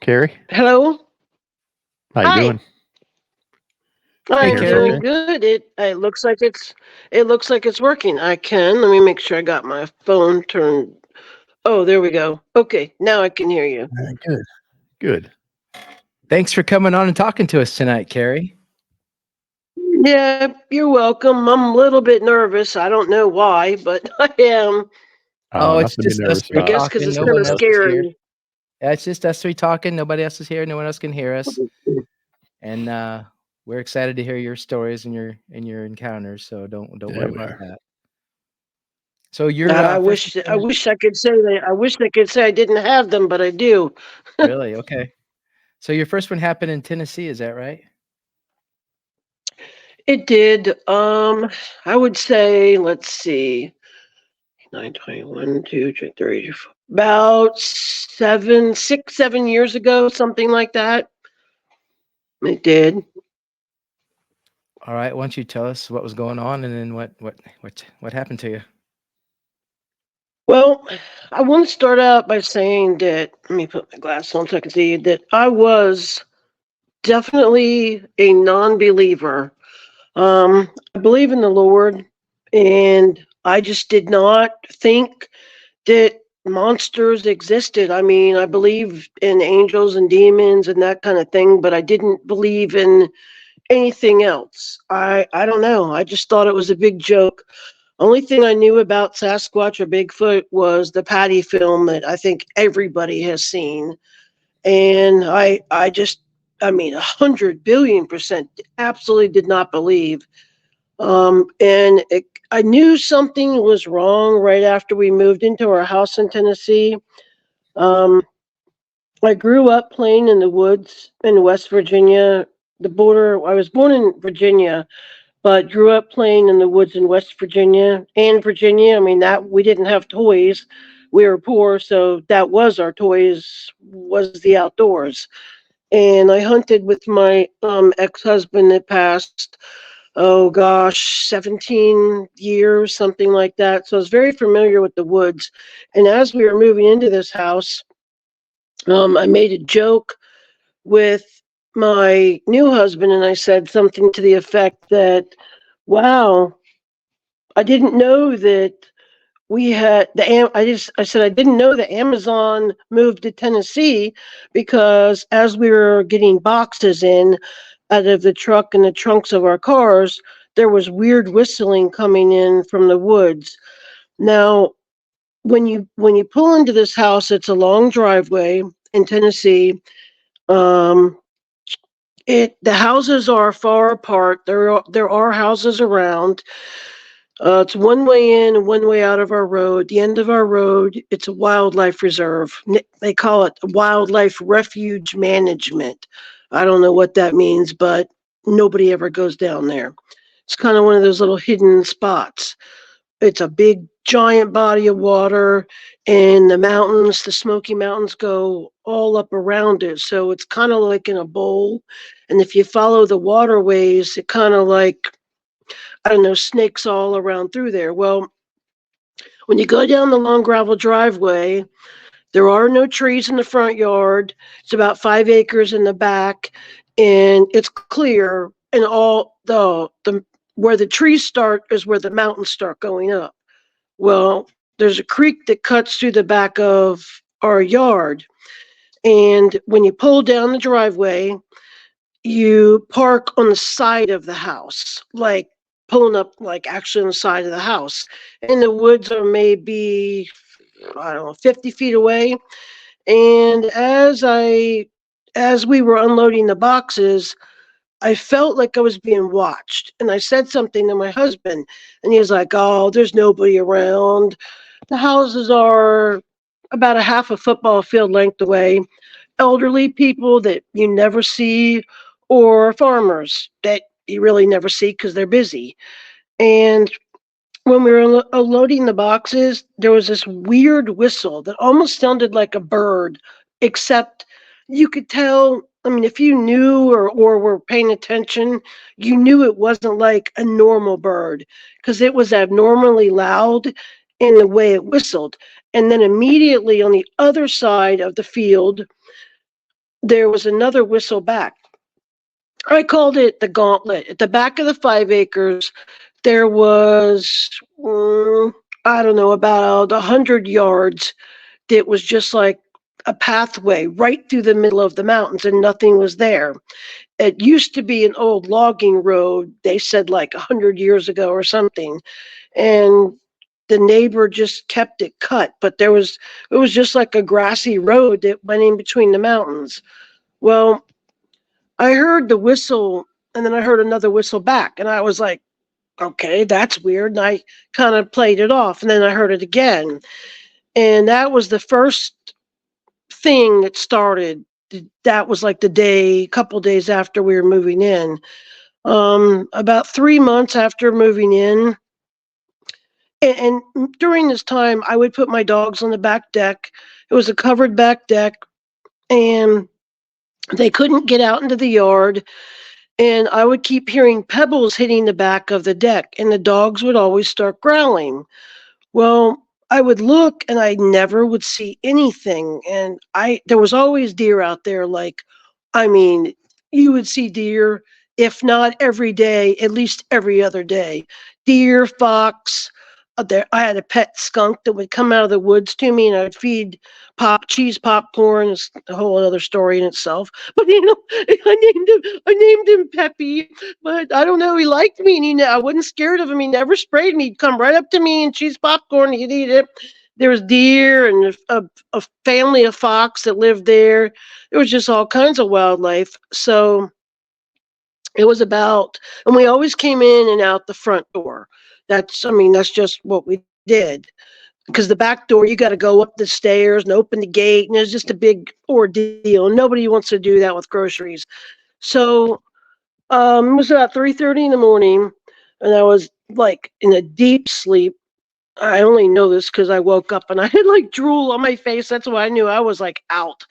Carey, Hello. how you Hi. doing? I'm Hear us doing okay? good. It looks like it's working. Let me make sure I got my phone turned. Oh, there we go. Okay, now I can hear you. Good. Good. Thanks for coming on and talking to us tonight, Carey. Yeah, you're welcome. I'm a little bit nervous. I don't know why, but I am. Oh, it's Nothing to be just us nervous three I guess about. because talking. it's No kind one of else is here. scary. Yeah, it's just us three talking. Nobody else is here. No one else can hear us. And we're excited to hear your stories and your encounters. So don't Yeah, worry we about are. that. So you're I first wish I wish I could say that. I wish I could say I didn't have them, but I do. really okay. So your first one happened in Tennessee, is that right? It did. I would say, let's see, 921, 2, 3, 4, about 7 years ago, something like that. It did. All right. Why don't you tell us what was going on and then what happened to you? Well, I want to start out by saying that, let me put my glass on so I can see, that I was definitely a non believer. I believe in the Lord, and I just did not think that monsters existed. I mean, I believe in angels and demons and that kind of thing, but I didn't believe in anything else. I don't know. I just thought it was a big joke. Only thing I knew about Sasquatch or Bigfoot was the Patty film that I think everybody has seen. And I mean, 100 billion% absolutely did not believe. I knew something was wrong right after we moved into our house in Tennessee. Um, I grew up playing in the woods in West Virginia, the border. I was born in Virginia, but grew up playing in the woods in West Virginia and Virginia. I mean, that we didn't have toys. We were poor, so that was our toys, was the outdoors. And I hunted with my ex-husband that passed, oh gosh, 17 years, something like that. So I was very familiar with the woods. And as we were moving into this house, I made a joke with my new husband, and I said something to the effect that, wow, I didn't know that we had I said I didn't know that Amazon moved to Tennessee, because as we were getting boxes in out of the truck and the trunks of our cars, there was weird whistling coming in from the woods. Now, when you pull into this house, it's a long driveway in Tennessee. Um, the houses are far apart. There are houses around. It's one way in and one way out of our road. The end of our road, it's a wildlife reserve. They call it wildlife refuge management. I don't know what that means, but nobody ever goes down there. It's kind of one of those little hidden spots. It's a big, giant body of water, and the Smoky Mountains, go all up around it. So it's kind of like in a bowl. And if you follow the waterways, it kind of like, I don't know, snakes all around through there. Well, when you go down the long gravel driveway, there are no trees in the front yard. It's about 5 acres in the back, and it's clear. And all the where the trees start is where the mountains start going up. Well, there's a creek that cuts through the back of our yard, and when you pull down the driveway, you park on the side of the house, like pulling up, like actually on the side of the house. And the woods are maybe, I don't know, 50 feet away. And as we were unloading the boxes, I felt like I was being watched. And I said something to my husband, and he was like, "Oh, there's nobody around. The houses are about a half a football field length away. Elderly people that you never see, or farmers that you really never see because they're busy." And when we were loading the boxes, there was this weird whistle that almost sounded like a bird, except you could tell I mean, if you knew or were paying attention, you knew it wasn't like a normal bird because it was abnormally loud in the way it whistled. And then immediately on the other side of the field, there was another whistle back. I called it the gauntlet. At the back of the 5 acres, there was, I don't know, about 100 yards that was just like a pathway right through the middle of the mountains, and nothing was there. It used to be an old logging road, they said like 100 years ago or something. And the neighbor just kept it cut, but it was just like a grassy road that went in between the mountains. Well, I heard the whistle and then I heard another whistle back, and I was like, okay, that's weird. And I kind of played it off, and then I heard it again. And that was the first thing that started. That was like couple days after we were moving in. About 3 months after moving in, and during this time, I would put my dogs on the back deck. It was a covered back deck, and they couldn't get out into the yard. And I would keep hearing pebbles hitting the back of the deck, and the dogs would always start growling. Well, I would look and I never would see anything. And there was always deer out there. Like, I mean, you would see deer, if not every day, at least every other day. Deer, fox. There, I had a pet skunk that would come out of the woods to me, and I would feed cheese popcorn. It's a whole other story in itself. But I named him Peppy. But I don't know, he liked me, and I wasn't scared of him. He never sprayed me. He'd come right up to me and cheese popcorn. He'd eat it. There was deer and a family of fox that lived there. There was just all kinds of wildlife. So it was and we always came in and out the front door. That's just what we did. Because the back door, you got to go up the stairs and open the gate, and it's just a big ordeal. Nobody wants to do that with groceries. So it was about 3:30 in the morning, and I was like in a deep sleep. I only know this because I woke up and I had like drool on my face. That's why I knew I was like out.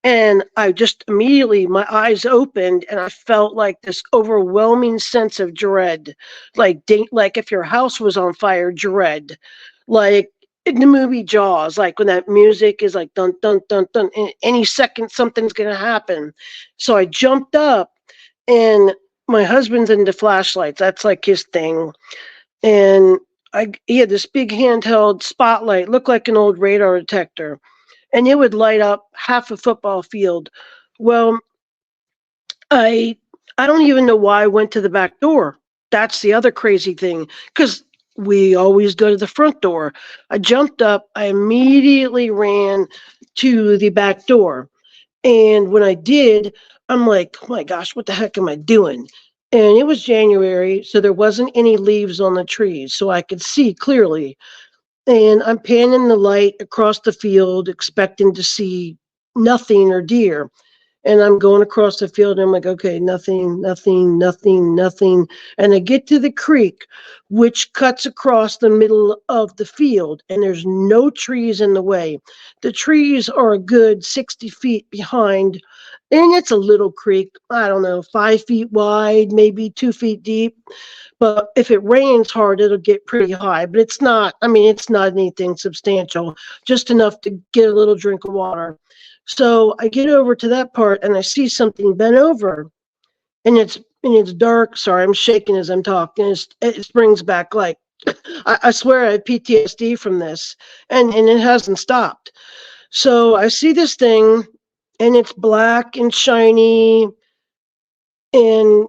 And I just immediately, my eyes opened and I felt like this overwhelming sense of dread. Like if your house was on fire, dread. Like in the movie Jaws, like when that music is like dun, dun, dun, dun, and any second something's going to happen. So I jumped up, and my husband's into flashlights. That's like his thing. And he had this big handheld spotlight, looked like an old radar detector, and it would light up half a football field. Well, I don't even know why I went to the back door. That's the other crazy thing, because we always go to the front door. I jumped up. I immediately ran to the back door. And when I did, I'm like, oh my gosh, what the heck am I doing? And it was January, so there wasn't any leaves on the trees, so I could see clearly. And I'm panning the light across the field, expecting to see nothing or deer. And I'm going across the field, and I'm like, okay, nothing, nothing, nothing, nothing. And I get to the creek, which cuts across the middle of the field, and there's no trees in the way. The trees are a good 60 feet behind, and it's a little creek, I don't know, 5 feet wide, maybe 2 feet deep. But if it rains hard, it'll get pretty high. But it's not anything substantial, just enough to get a little drink of water. So I get over to that part and I see something bent over, and it's dark. Sorry, I'm shaking as I'm talking. It springs back like I swear I have PTSD from this, and it hasn't stopped. So I see this thing, and it's black and shiny, and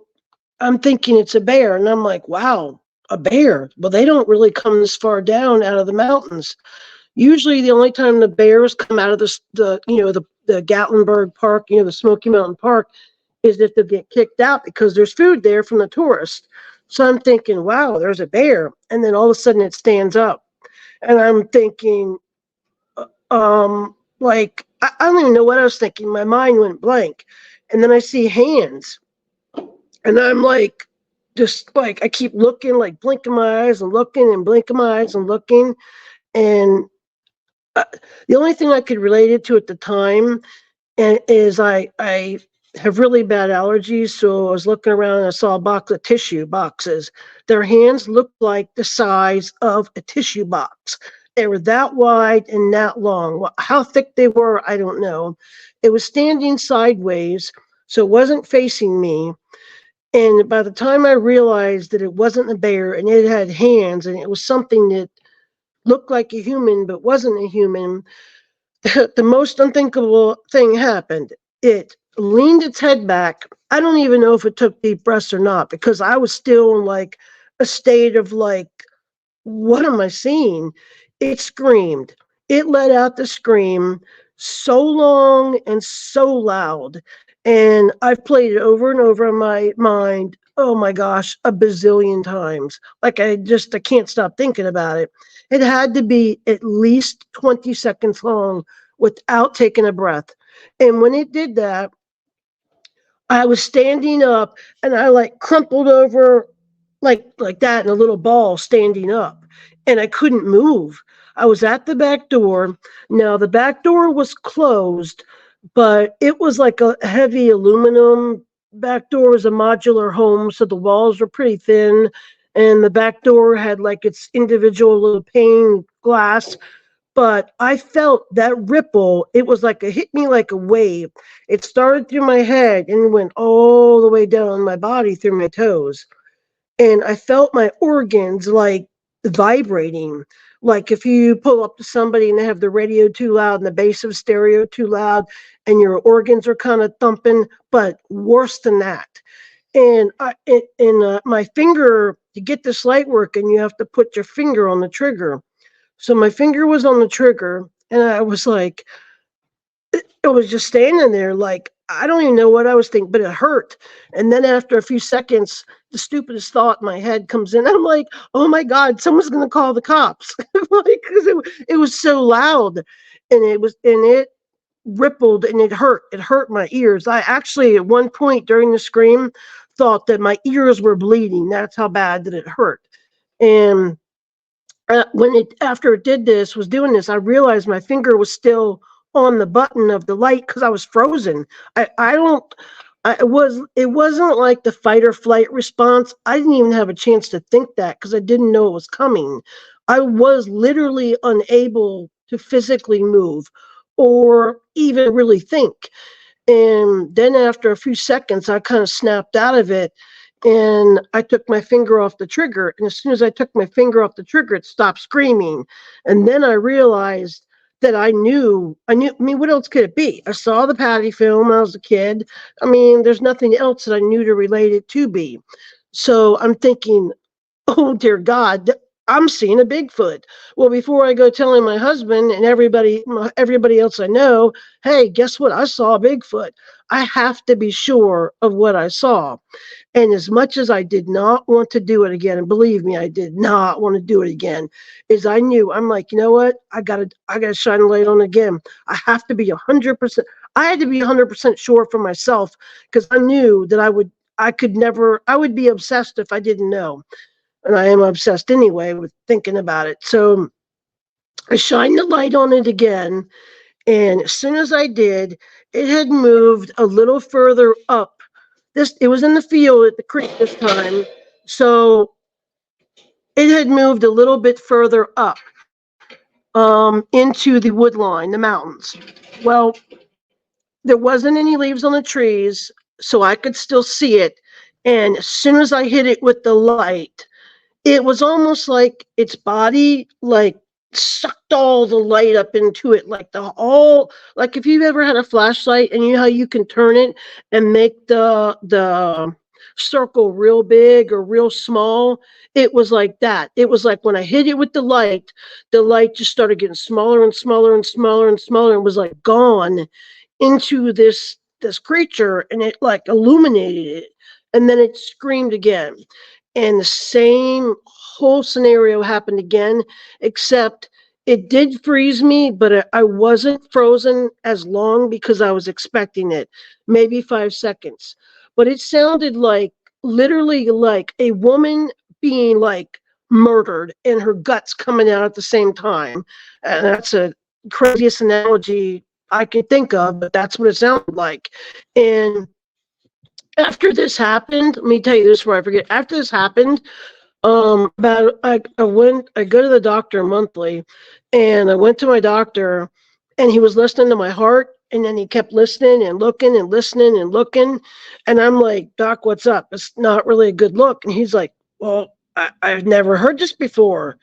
I'm thinking it's a bear, and I'm like, wow, a bear. Well, they don't really come this far down out of the mountains. Usually the only time the bears come out of the Gatlinburg Park, the Smoky Mountain Park, is if they get kicked out because there's food there from the tourists. So I'm thinking, wow, there's a bear. And then all of a sudden it stands up. And I'm thinking, I don't even know what I was thinking. My mind went blank. And then I see hands. And I'm like, just like, I keep looking, like blinking my eyes and looking and blinking my eyes and looking. And the only thing I could relate it to at the time is I have really bad allergies, so I was looking around and I saw a box of tissue boxes. Their hands looked like the size of a tissue box. They were that wide and that long. How thick they were, I don't know. It was standing sideways, so it wasn't facing me. And by the time I realized that it wasn't a bear and it had hands and it was something that looked like a human but wasn't a human, the most unthinkable thing happened. It leaned its head back. I don't even know if it took deep breaths or not because I was still in like a state of like, what am I seeing? It screamed. It let out the scream so long and so loud. And I've played it over and over in my mind. Oh my gosh, a bazillion times. Like I can't stop thinking about it. It had to be at least 20 seconds long without taking a breath. And when it did that, I was standing up and I like crumpled over like that in a little ball standing up and I couldn't move. I was at the back door. Now the back door was closed, but it was like a heavy aluminum back door. It was a modular home, so the walls were pretty thin and the back door had like its individual little pane glass, but I felt that ripple. It was like it hit me like a wave. It started through my head and went all the way down my body through my toes. And I felt my organs like vibrating. Like if you pull up to somebody and they have the radio too loud and the bass of stereo too loud and your organs are kind of thumping, but worse than that. And my finger, to get this light working, you have to put your finger on the trigger. So my finger was on the trigger, and I was like, I was just standing there, like, I don't even know what I was thinking, but it hurt. And then after a few seconds, the stupidest thought in my head comes in. I'm like, oh my God, someone's going to call the cops. Like, because it was so loud and it rippled and it hurt. It hurt my ears. I actually, at one point during the scream, thought that my ears were bleeding. That's how bad that it hurt. And after it did this, was doing this, I realized my finger was still on the button of the light because I was frozen. I don't. It wasn't like the fight or flight response. I didn't even have a chance to think that because I didn't know it was coming. I was literally unable to physically move or even really think. And then after a few seconds, I kind of snapped out of it and I took my finger off the trigger. And as soon as I took my finger off the trigger, it stopped screaming. And then I realized that I mean, what else could it be? I saw the Patty film when I was a kid. I mean, there's nothing else that I knew to relate it to be. So I'm thinking, oh dear God, I'm seeing a Bigfoot. Well, before I go telling my husband and everybody else I know, hey, guess what? I saw a Bigfoot. I have to be sure of what I saw. And as much as I did not want to do it again, and believe me, I did not want to do it again, is I knew, I'm like, you know what? I gotta shine a light on it again. I have to be 100%. I had to be 100% sure for myself because I knew that I would be obsessed if I didn't know. And I am obsessed anyway with thinking about it. So I shined the light on it again. And as soon as I did, it had moved a little further up. It was in the field at the creek this time. So it had moved a little bit further up into the wood line, the mountains. Well, there wasn't any leaves on the trees, so I could still see it. And as soon as I hit it with the light, it was almost like its body like sucked all the light up into it, like if you've ever had a flashlight and you know how you can turn it and make the circle real big or real small. It was like that. It was like when I hit it with the light just started getting smaller and smaller and smaller and smaller and was like gone into this creature, and it like illuminated it, and then it screamed again. And the same whole scenario happened again, except it did freeze me, but I wasn't frozen as long because I was expecting it, maybe 5 seconds. But it sounded like literally like a woman being like murdered and her guts coming out at the same time. And that's a craziest analogy I could think of, but that's what it sounded like. And After this happened, let me tell you this before I forget. After this happened, I go to the doctor monthly, and I went to my doctor, and he was listening to my heart, and then he kept listening and looking and listening and looking, and I'm like, Doc, what's up? It's not really a good look. And he's like, well, I've never heard this before,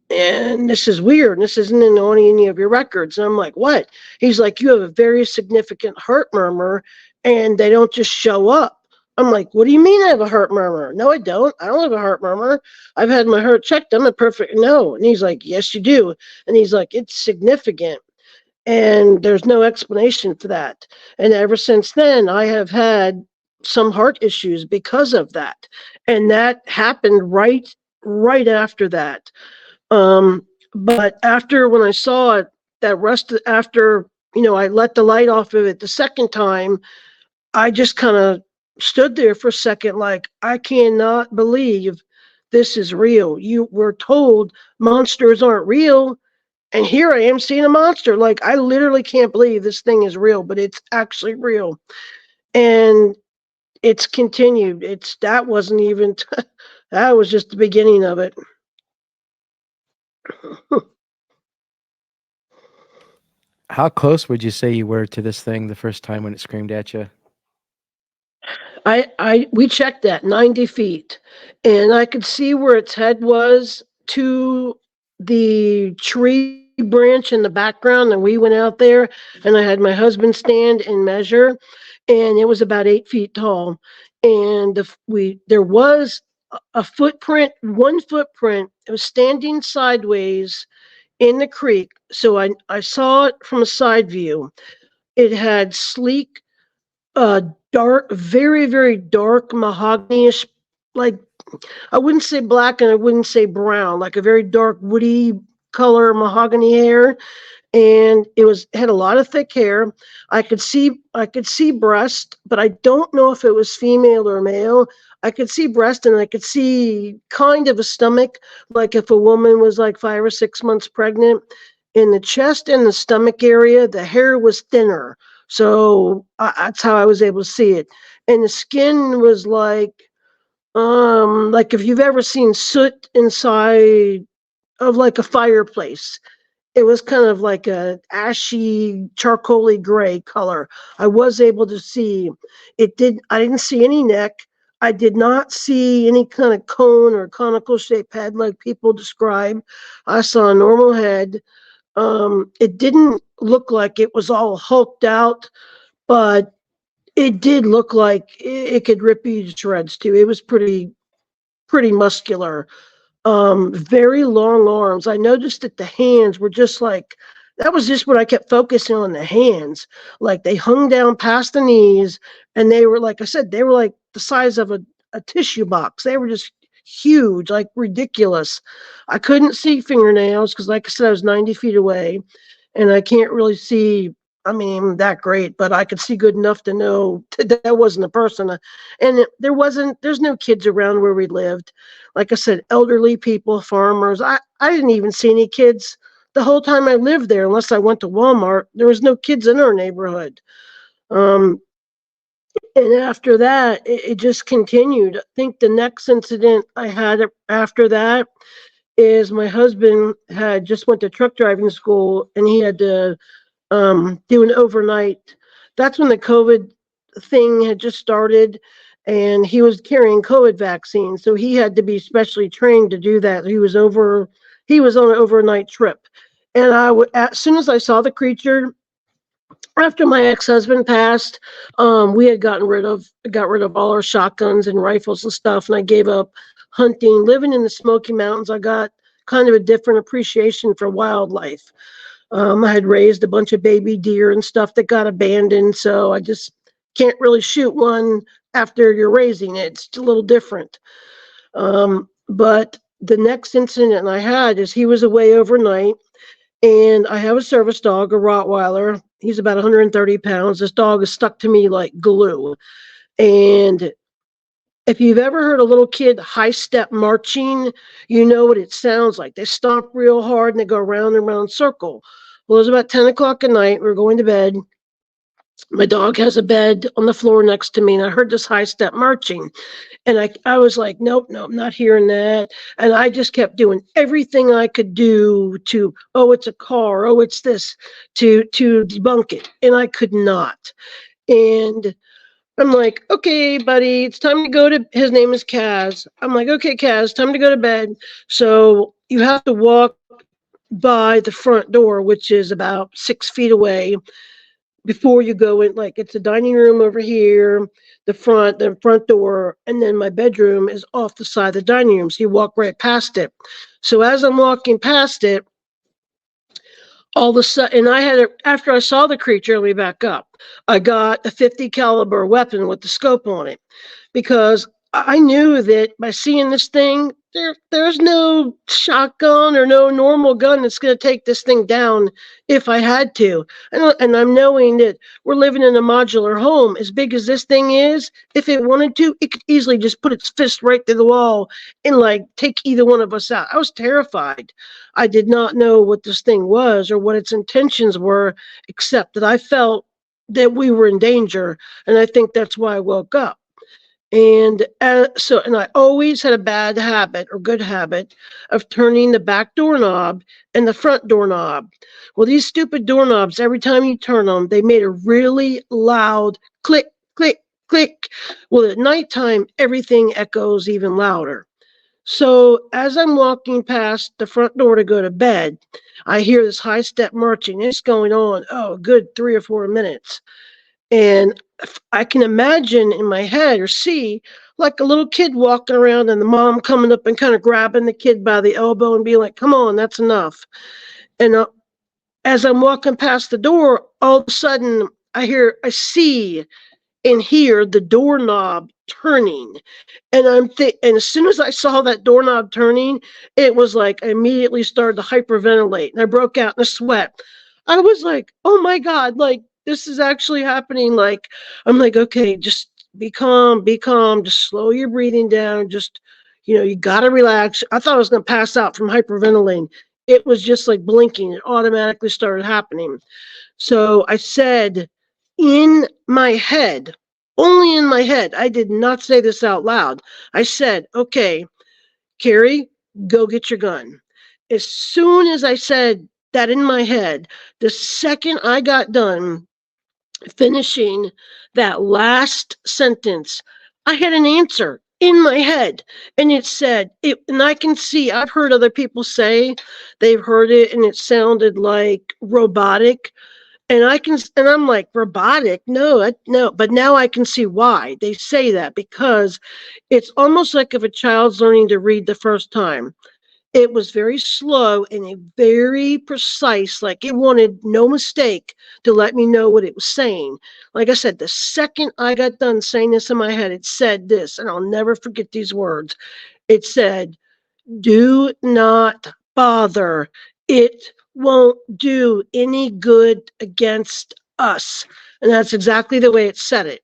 and this is weird. This isn't in any of your records. And I'm like, what? He's like, you have a very significant heart murmur, and they don't just show up. I'm like, what do you mean I have a heart murmur? No, I don't. I don't have a heart murmur. I've had my heart checked. I'm a perfect no. And he's like, yes, you do. And he's like, it's significant. And there's no explanation for that. And ever since then, I have had some heart issues because of that. And that happened right after that. But after when I saw it, that rest after, I let the light off of it the second time, I just kind of stood there for a second, like, I cannot believe this is real. You were told monsters aren't real, and here I am seeing a monster. Like, I literally can't believe this thing is real, but it's actually real. And it's continued. That wasn't even, that was just the beginning of it. How close would you say you were to this thing the first time when it screamed at you? We checked that 90 feet, and I could see where its head was to the tree branch in the background. And we went out there, and I had my husband stand and measure, and it was about 8 feet tall. And there was a footprint, one footprint. It was standing sideways in the creek, so I saw it from a side view. It had sleek, dark, very, very dark mahogany-ish, like, I wouldn't say black and I wouldn't say brown, like a very dark woody color mahogany hair. And it had a lot of thick hair. I could see breast, but I don't know if it was female or male. I could see breast, and I could see kind of a stomach, like if a woman was like 5 or 6 months pregnant. In the chest and the stomach area, the hair was thinner. So that's how I was able to see it. And the skin was like if you've ever seen soot inside of like a fireplace. It was kind of like a ashy, charcoaly gray color. I was able to see I didn't see any neck. I did not see any kind of cone or conical shaped head like people describe. I saw a normal head. It didn't look like it was all hulked out, but it did look like it could rip you to shreds too. It was pretty muscular. Very long arms. I noticed that the hands were just like, that was just what I kept focusing on, the hands. Like, they hung down past the knees, and they were, like I said, they were like the size of a tissue box. They were just huge, like ridiculous. I couldn't see fingernails because, like I said, I was 90 feet away, and I can't really see, I mean, that great, but I could see good enough to know that wasn't a person. And there's no kids around where we lived. Like I said, elderly people, farmers. I didn't even see any kids the whole time I lived there, unless I went to Walmart. There was no kids in our neighborhood. Um, and after that, it just continued. I think the next incident I had after that is my husband had just went to truck driving school, and he had to do an overnight. That's when the COVID thing had just started, and he was carrying COVID vaccine, so he had to be specially trained to do that. He was on an overnight trip, and as soon as I saw the creature, after my ex-husband passed, we had got rid of all our shotguns and rifles and stuff, and I gave up hunting. Living in the Smoky Mountains, I got kind of a different appreciation for wildlife. I had raised a bunch of baby deer and stuff that got abandoned, so I just can't really shoot one after you're raising it. It's a little different. But the next incident I had is he was away overnight, and I have a service dog, a Rottweiler. He's about 130 pounds. This dog is stuck to me like glue. And if you've ever heard a little kid high step marching, you know what it sounds like. They stomp real hard and they go round and round circle. Well, it was about 10 o'clock at night. We were going to bed. My dog has a bed on the floor next to me, and I heard this high step marching. And I was like, nope, nope, not hearing that. And I just kept doing everything I could do to, oh, it's a car, oh, it's this, to debunk it. And I could not. And I'm like, okay, buddy, it's time to go to, his name is Kaz. I'm like, okay, Kaz, time to go to bed. So you have to walk by the front door, which is about 6 feet away before you go in. Like, it's a dining room over here, the front door, and then my bedroom is off the side of the dining room. So you walk right past it. So as I'm walking past it, all of a sudden, and after I saw the creature, let me back up. I got a 50 caliber weapon with the scope on it, because I knew that by seeing this thing, there's no shotgun or no normal gun that's going to take this thing down if I had to. And I'm knowing that we're living in a modular home. As big as this thing is, if it wanted to, it could easily just put its fist right through the wall and like take either one of us out. I was terrified. I did not know what this thing was or what its intentions were, except that I felt that we were in danger. And I think that's why I woke up. And and I always had a bad habit or good habit of turning the back doorknob and the front doorknob. Well, these stupid doorknobs, every time you turn them, they made a really loud click, click, click. Well, at nighttime, everything echoes even louder. So as I'm walking past the front door to go to bed, I hear this high step marching. It's going on, oh, a good 3 or 4 minutes. And I can imagine in my head or see like a little kid walking around and the mom coming up and kind of grabbing the kid by the elbow and being like, come on, that's enough. And as I'm walking past the door, all of a sudden I see and hear the doorknob turning. And and as soon as I saw that doorknob turning, it was like I immediately started to hyperventilate and I broke out in a sweat. I was like, oh my God, like this is actually happening. Like, I'm like, okay, just be calm, just slow your breathing down. Just, you got to relax. I thought I was going to pass out from hyperventilating. It was just like blinking. It automatically started happening. So I said in my head, only in my head, I did not say this out loud. I said, okay, Carey, go get your gun. As soon as I said that in my head, the second I got done finishing that last sentence, I had an answer in my head. And it said, and I can see, I've heard other people say they've heard it and it sounded like robotic. And I'm like, robotic? No, no. But now I can see why they say that, because it's almost like if a child's learning to read the first time. It was very slow and a very precise, like it wanted no mistake to let me know what it was saying. Like I said, the second I got done saying this in my head, it said this, and I'll never forget these words. It said, do not bother. It won't do any good against us. And that's exactly the way it said it.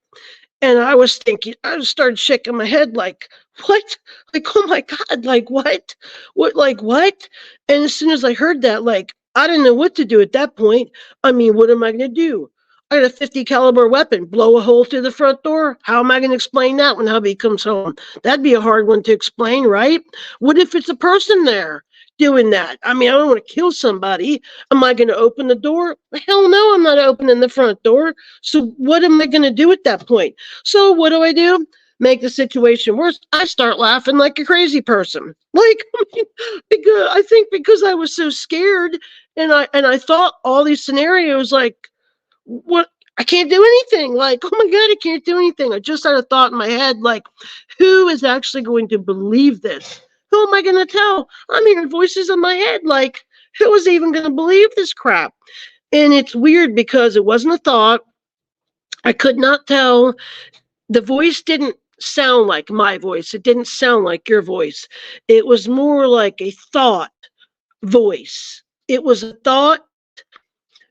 And I was thinking, I started shaking my head like, what? Like, oh my God, like what? What, like what? And as soon as I heard that, like, I didn't know what to do at that point. I mean, what am I going to do? I got a 50 caliber weapon, blow a hole through the front door. How am I going to explain that when hubby comes home? That'd be a hard one to explain, right? What if it's a person there doing that? I mean, I don't want to kill somebody. Am I going to open the door? Hell no, I'm not opening the front door. So what am I going to do at that point? So what do? Make the situation worse. I start laughing like a crazy person. Like, because I was so scared and I thought all these scenarios like, what, I can't do anything. Like, oh my God, I can't do anything. I just had a thought in my head, like, who is actually going to believe this? Who am I going to tell? I'm hearing voices in my head. Like, who is even going to believe this crap? And it's weird because it wasn't a thought. I could not tell. The voice didn't sound like my voice. It didn't sound like your voice. It was more like a thought voice. It was a thought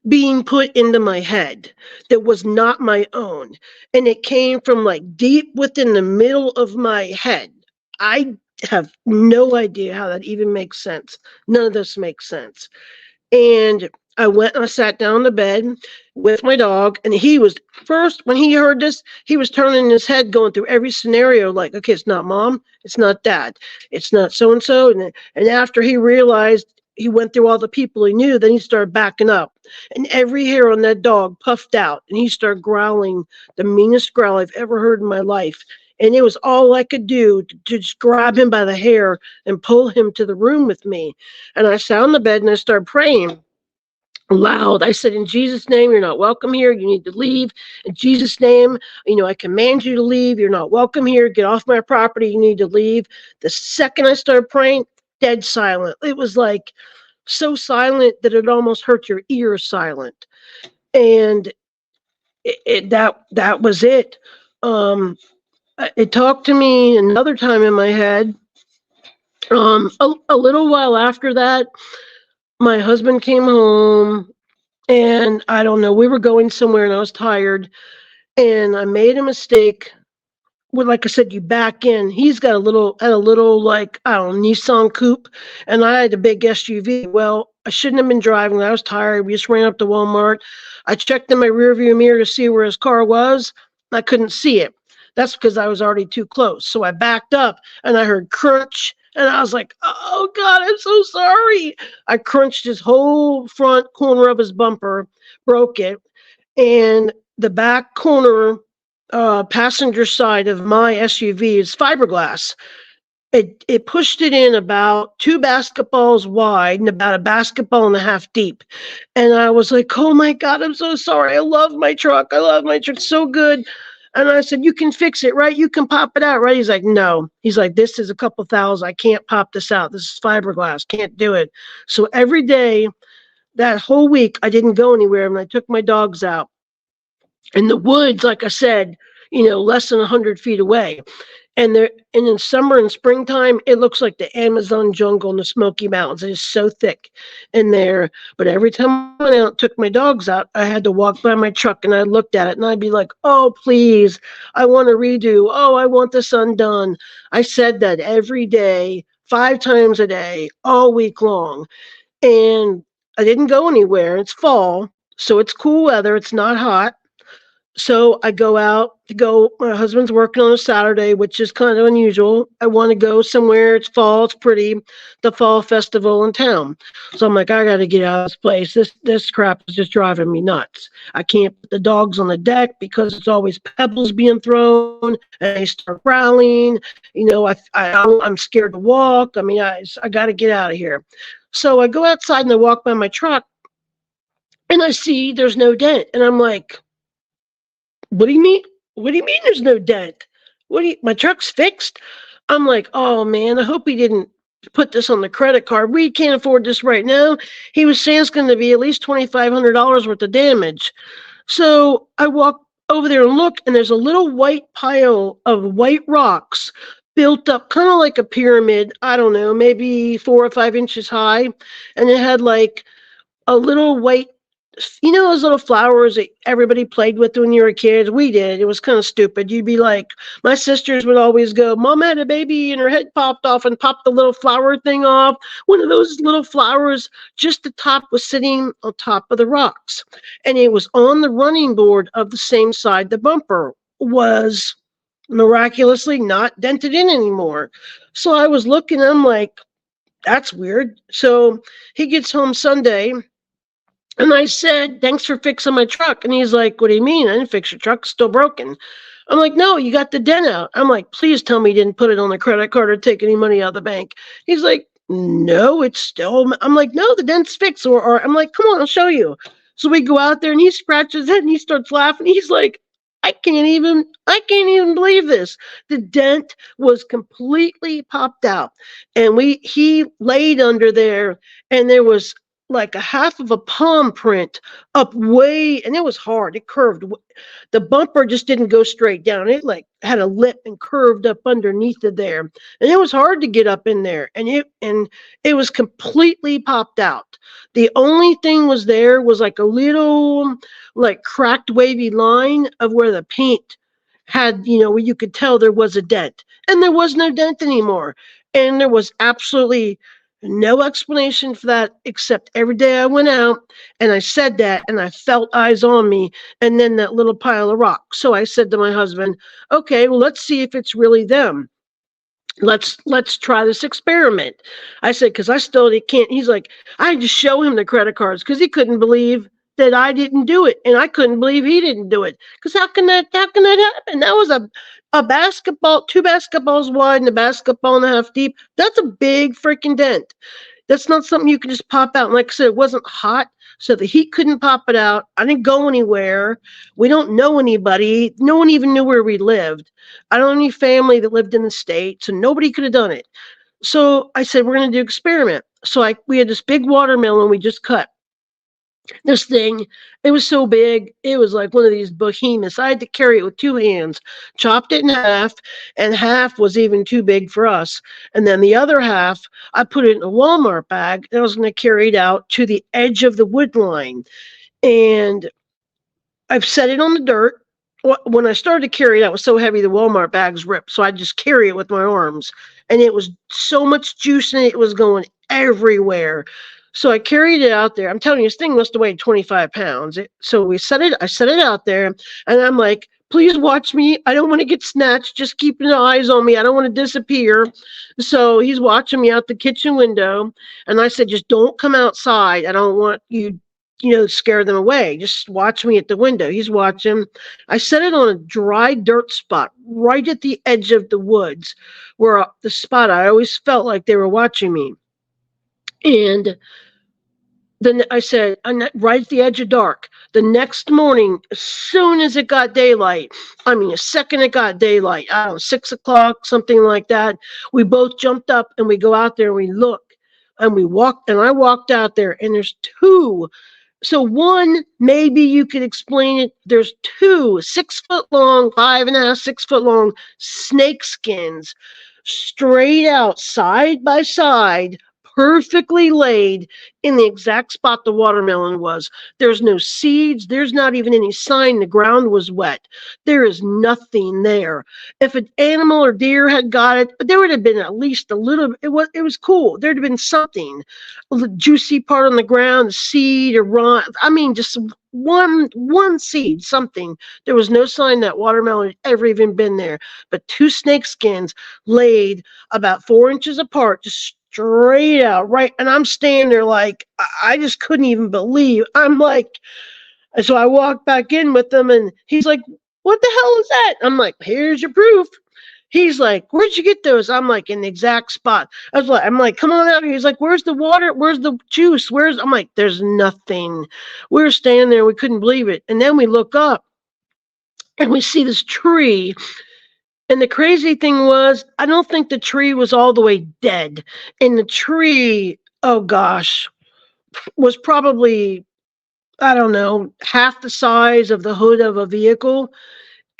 being put into my head that was not my own. And it came from like deep within the middle of my head. I have no idea how that even makes sense. None of this makes sense. And I went and I sat down on the bed with my dog, and he was first when he heard this, he was turning his head, going through every scenario, like, okay, it's not mom, it's not dad, it's not so and so, and after he realized he went through all the people he knew, then he started backing up, and every hair on that dog puffed out, and he started growling the meanest growl I've ever heard in my life. And it was all I could do to just grab him by the hair and pull him to the room with me. And I sat on the bed and I started praying loud. I said, in Jesus' name, you're not welcome here. You need to leave. In Jesus' name, I command you to leave. You're not welcome here. Get off my property. You need to leave. The second I started praying, dead silent. It was like so silent that it almost hurt your ears silent. And that was it. It talked to me another time in my head. A little while after that, my husband came home, and I don't know, we were going somewhere and I was tired, and I made a mistake. Well, like I said, you back in. He's got a little like, I don't know, Nissan Coupe, and I had a big SUV. Well, I shouldn't have been driving. I was tired. We just ran up to Walmart. I checked in my rearview mirror to see where his car was. I couldn't see it. That's because I was already too close. So I backed up and I heard crunch. And I was like, oh God, I'm so sorry. I crunched his whole front corner of his bumper, broke it. And the back corner passenger side of my SUV is fiberglass. It pushed it in about 2 basketballs wide and about a basketball and a half deep. And I was like, oh my God, I'm so sorry. I love my truck. I love my truck so good. And I said, you can fix it, right? You can pop it out, right? He's like, no. He's like, this is a couple thousand. I can't pop this out. This is fiberglass. Can't do it. So every day, that whole week, I didn't go anywhere, and I took my dogs out. In the woods, like I said, less than 100 feet away. And in summer and springtime, it looks like the Amazon jungle in the Smoky Mountains. It is so thick in there. But every time I went out and took my dogs out, I had to walk by my truck and I looked at it and I'd be like, oh, please, I want to redo. Oh, I want this undone. I said that every day, 5 times a day, all week long. And I didn't go anywhere. It's fall, so it's cool weather. It's not hot. So I go out to go. My husband's working on a Saturday, which is kind of unusual. I want to go somewhere. It's fall. It's pretty. The fall festival in town. So I'm like, I got to get out of this place. This crap is just driving me nuts. I can't put the dogs on the deck because it's always pebbles being thrown and they start growling. I'm scared to walk. I mean, I got to get out of here. So I go outside and I walk by my truck and I see there's no dent. And I'm like, what do you mean? What do you mean there's no dent? My truck's fixed? I'm like, oh man, I hope he didn't put this on the credit card. We can't afford this right now. He was saying it's going to be at least $2,500 worth of damage. So I walk over there and look, and there's a little white pile of white rocks built up kind of like a pyramid. I don't know, maybe 4 or 5 inches high. And it had like a little white, those little flowers that everybody played with when you were a kid? We did. It was kind of stupid. You'd be like, my sisters would always go, Mom had a baby and her head popped off, and popped the little flower thing off. One of those little flowers, just the top was sitting on top of the rocks. And it was on the running board of the same side the bumper was miraculously not dented in anymore. So I was looking, I'm like, that's weird. So he gets home Sunday, and I said, thanks for fixing my truck. And he's like, what do you mean? I didn't fix your truck. It's still broken. I'm like, no, you got the dent out. I'm like, please tell me you didn't put it on the credit card or take any money out of the bank. He's like, no, it's still. I'm like, no, the dent's fixed. Or I'm like, come on, I'll show you. So we go out there and he scratches his head and he starts laughing. He's like, I can't even believe this. The dent was completely popped out. And he laid under there, and there was like a half of a palm print up way, and it was hard. It curved. The bumper just didn't go straight down. It like had a lip and curved up underneath it there. And it was hard to get up in there. And it was completely popped out. The only thing was there was like a little like cracked wavy line of where the paint had, where you could tell there was a dent. And there was no dent anymore. And there was absolutely No explanation for that, except every day I went out and I said that and I felt eyes on me and then that little pile of rocks. So I said to my husband, okay, well, let's see if it's really them. Let's try this experiment. I said, because I still can't. He's like, I had to show him the credit cards because he couldn't believe that I didn't do it, and I couldn't believe he didn't do it. Because how can that happen? That was a basketball, 2 basketballs wide and a basketball and a half deep. That's a big freaking dent. That's not something you can just pop out. And like I said, it wasn't hot, so the heat couldn't pop it out. I didn't go anywhere. We don't know anybody. No one even knew where we lived. I don't have any family that lived in the state, so nobody could have done it. So I said, we're going to do an experiment. So we had this big watermelon we just cut. This thing, it was so big, it was like one of these behemoths. I had to carry it with 2 hands, chopped it in half, and half was even too big for us. And then the other half, I put it in a Walmart bag, and I was going to carry it out to the edge of the wood line. And I've set it on the dirt. When I started to carry it, it was so heavy the Walmart bags ripped, so I just carry it with my arms. And it was so much juice in it, it was going everywhere. So I carried it out there. I'm telling you, this thing must have weighed 25 pounds. So I set it out there, and I'm like, please watch me. I don't want to get snatched. Just keeping eyes on me. I don't want to disappear. So he's watching me out the kitchen window. And I said, just don't come outside. I don't want you scare them away. Just watch me at the window. He's watching. I set it on a dry dirt spot right at the edge of the woods, where the spot I always felt like they were watching me. And then I said, I'm right at the edge of dark. The next morning, as soon as it got daylight, a second it got daylight, I don't know, 6 o'clock, something like that, we both jumped up and we go out there and we look. And I walked out there, and there's two. So one, maybe you could explain it. There's two 6 foot long, 5.5, 6 foot long snake skins straight out side by side, perfectly laid in the exact spot the watermelon was. There's no seeds. There's not even any sign the ground was wet. There is nothing there. If an animal or deer had got it, there would have been at least a little. It was cool. There'd have been something, a juicy part on the ground, a seed or run. Just one seed, something. There was no sign that watermelon had ever even been there. But two snake skins laid about 4 inches apart, just straight out, right? And I'm standing there like, I just couldn't even believe. I'm like, and so I walked back in with them, and he's like, what the hell is that? I'm like, here's your proof. He's like, where'd you get those? I'm like, in the exact spot. I'm like, come on out here. He's like, where's the water? Where's the juice? I'm like, there's nothing. We were standing there. We couldn't believe it. And then we look up and we see this tree. And the crazy thing was, I don't think the tree was all the way dead. And the tree, oh gosh, was probably, I don't know, half the size of the hood of a vehicle.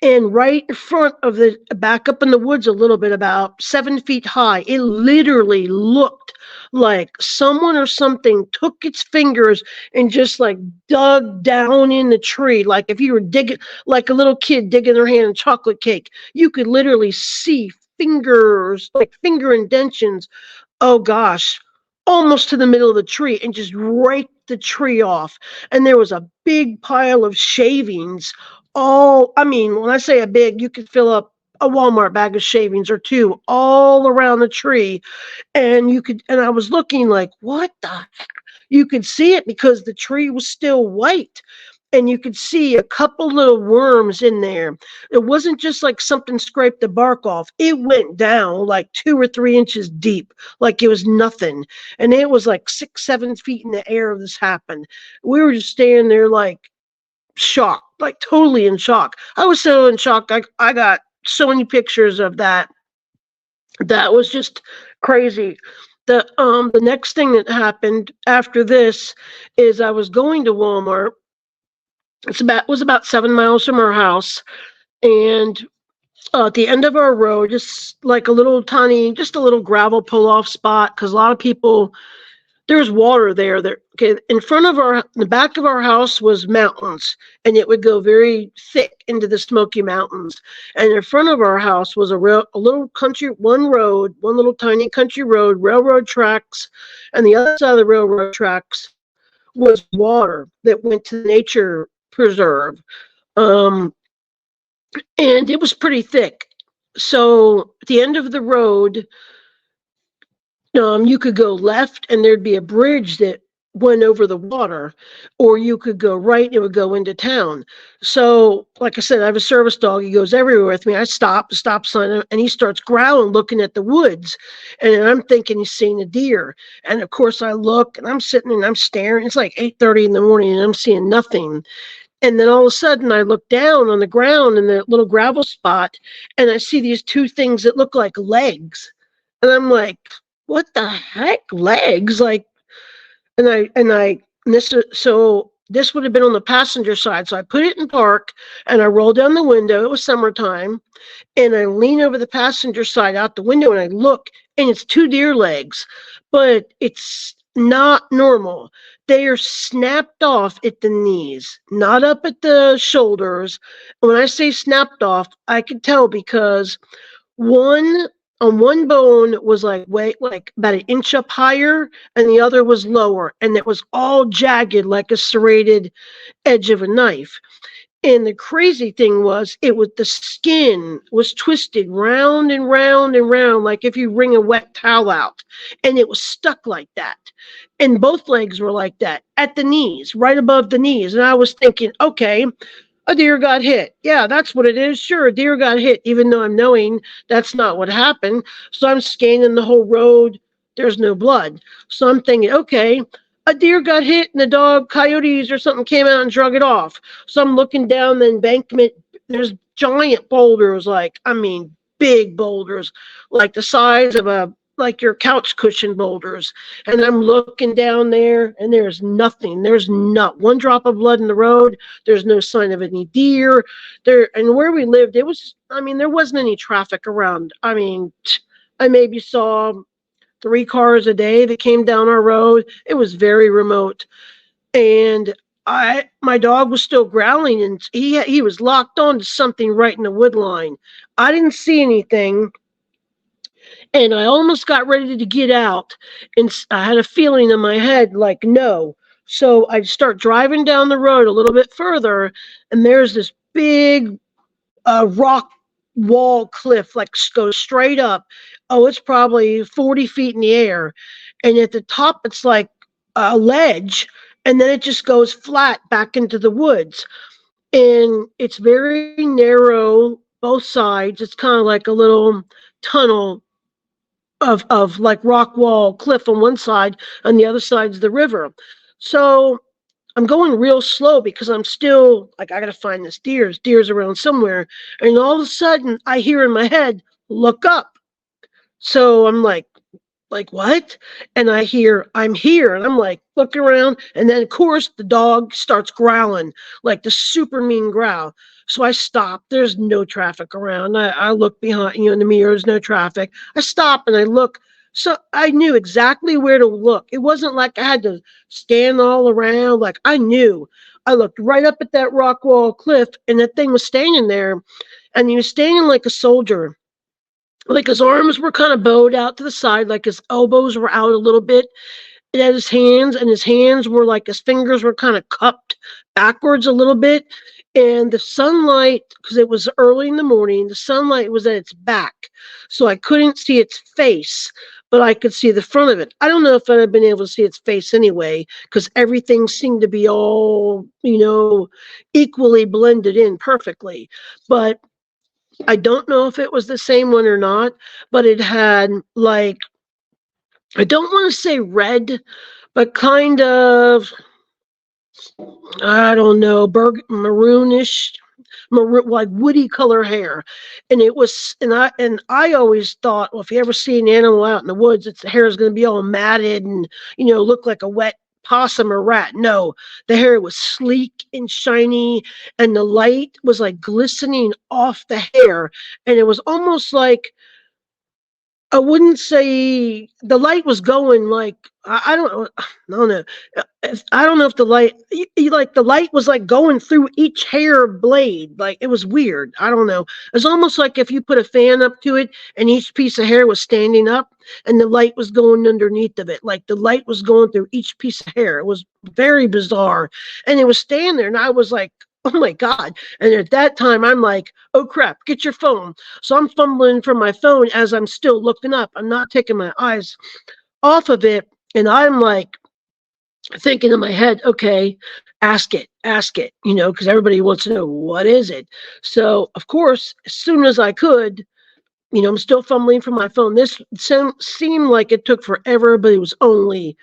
And right in front of back up in the woods a little bit, about 7 feet high, it literally looked like someone or something took its fingers and just like dug down in the tree. Like if you were digging, like a little kid digging their hand in chocolate cake, you could literally see fingers, like finger indentions. Oh gosh, almost to the middle of the tree, and just raked the tree off. And there was a big pile of shavings. When I say a big, you could fill up a Walmart bag of shavings or two all around the tree. And I was looking like, what the heck? You could see it because the tree was still white. And you could see a couple little worms in there. It wasn't just like something scraped the bark off. It went down like 2 or 3 inches deep, like it was nothing. And it was like 6, 7 feet in the air. This happened. We were just standing there like shocked, like totally in shock. I was so in shock. I got so many pictures of that. That was just crazy. The next thing that happened after this is I was going to Walmart. It was about 7 miles from our house, and at the end of our road, just like a little gravel pull-off spot, because a lot of people there's water there. Okay, in front of the back of our house was mountains, and it would go very thick into the Smoky Mountains. And in front of our house was a little country, one little tiny country road, railroad tracks, and the other side of the railroad tracks was water that went to the nature preserve. And it was pretty thick. So at the end of the road, you could go left and there'd be a bridge that went over the water, or you could go right and it would go into town. So, like I said, I have a service dog. He goes everywhere with me. I stop, the stop sign, and he starts growling, looking at the woods. And I'm thinking he's seeing a deer. And of course I look and I'm sitting and I'm staring. It's like 8:30 in the morning and I'm seeing nothing. And then all of a sudden I look down on the ground in the little gravel spot and I see these two things that look like legs. And I'm like, what the heck? Legs? Like, this would have been on the passenger side. So I put it in park and I rolled down the window. It was summertime. And I lean over the passenger side out the window and I look and it's two deer legs, but it's not normal. They are snapped off at the knees, not up at the shoulders. When I say snapped off, I could tell because one on one bone was like about an inch up higher and the other was lower, and it was all jagged like a serrated edge of a knife. And the crazy thing was, the skin was twisted round and round and round, like if you wring a wet towel out, and it was stuck like that. And both legs were like that at the knees, right above the knees. And I was thinking, okay, a deer got hit. Yeah, that's what it is. Sure, a deer got hit, even though I'm knowing that's not what happened. So I'm scanning the whole road. There's no blood. So I'm thinking, okay, a deer got hit and the dog, coyotes or something came out and drug it off. So I'm looking down the embankment. There's giant boulders, big boulders, like the size of like your couch cushion boulders. And I'm looking down there and there's nothing. There's not one drop of blood in the road. There's no sign of any deer there. And where we lived, there wasn't any traffic around. I maybe saw 3 cars a day that came down our road. It was very remote. And my dog was still growling and he was locked on to something right in the wood line. I didn't see anything. And I almost got ready to get out, and I had a feeling in my head like, no. So I start driving down the road a little bit further, and there's this big rock wall cliff, like goes straight up. Oh, it's probably 40 feet in the air. And at the top, it's like a ledge, and then it just goes flat back into the woods. And it's very narrow, both sides. It's kind of like a little tunnel of like rock wall cliff on one side, on the other side's the river. So I'm going real slow because I'm still like, I gotta find this deer. Deer's around somewhere. And all of a sudden I hear in my head, look up. So I'm like what? And I hear, I'm here. And I'm like, looking around. And then of course the dog starts growling, like the super mean growl. So I stop. There's no traffic around. I look behind, in the mirror, there's no traffic. I stop and I look. So I knew exactly where to look. It wasn't like I had to scan all around. Like I knew. I looked right up at that rock wall cliff and that thing was standing there. And he was standing like a soldier. Like his arms were kind of bowed out to the side, like his elbows were out a little bit. And at his hands were like his fingers were kind of cupped backwards a little bit. And the sunlight, because it was early in the morning, the sunlight was at its back. So I couldn't see its face, but I could see the front of it. I don't know if I'd have been able to see its face anyway, because everything seemed to be all, equally blended in perfectly. But I don't know if it was the same one or not, but it had like, I don't want to say red, but kind of, I don't know, maroonish, like woody color hair. And it was, and I always thought, well, if you ever see an animal out in the woods, its hair is going to be all matted and, look like a wet possum or rat. No, the hair was sleek and shiny, and the light was like glistening off the hair. And it was almost like I wouldn't say the light was going like I don't know. I don't know. I don't know if the light like the light was like going through each hair blade. Like it was weird. I don't know. It's almost like if you put a fan up to it and each piece of hair was standing up and the light was going underneath of it. Like the light was going through each piece of hair. It was very bizarre. And it was staying there and I was like, oh my God. And at that time I'm like, oh crap, get your phone. So I'm fumbling for my phone as I'm still looking up. I'm not taking my eyes off of it. And I'm like thinking in my head, okay, ask it, because everybody wants to know what is it. So, of course, as soon as I could, I'm still fumbling for my phone. This seemed like it took forever, but it was only,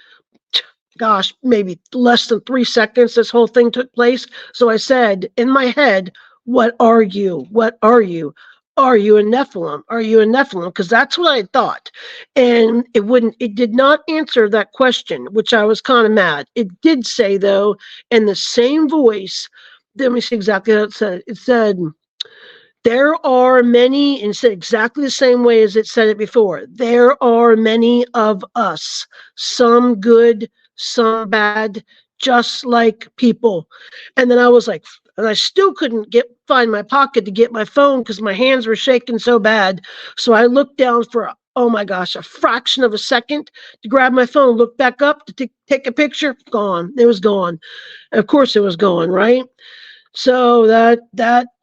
gosh, maybe less than 3 seconds this whole thing took place. So I said in my head, what are you? What are you? Are you a Nephilim? Are you a Nephilim? Because that's what I thought. And it did not answer that question, which I was kind of mad. It did say, though, in the same voice, let me see exactly what it said. It said, there are many, and said exactly the same way as it said it before. There are many of us, some good, some bad, just like people. And then I was like, and I still couldn't find my pocket to get my phone because my hands were shaking so bad. So I looked down for, oh my gosh, a fraction of a second to grab my phone, look back up to take a picture, gone. It was gone. Of course it was gone, right? So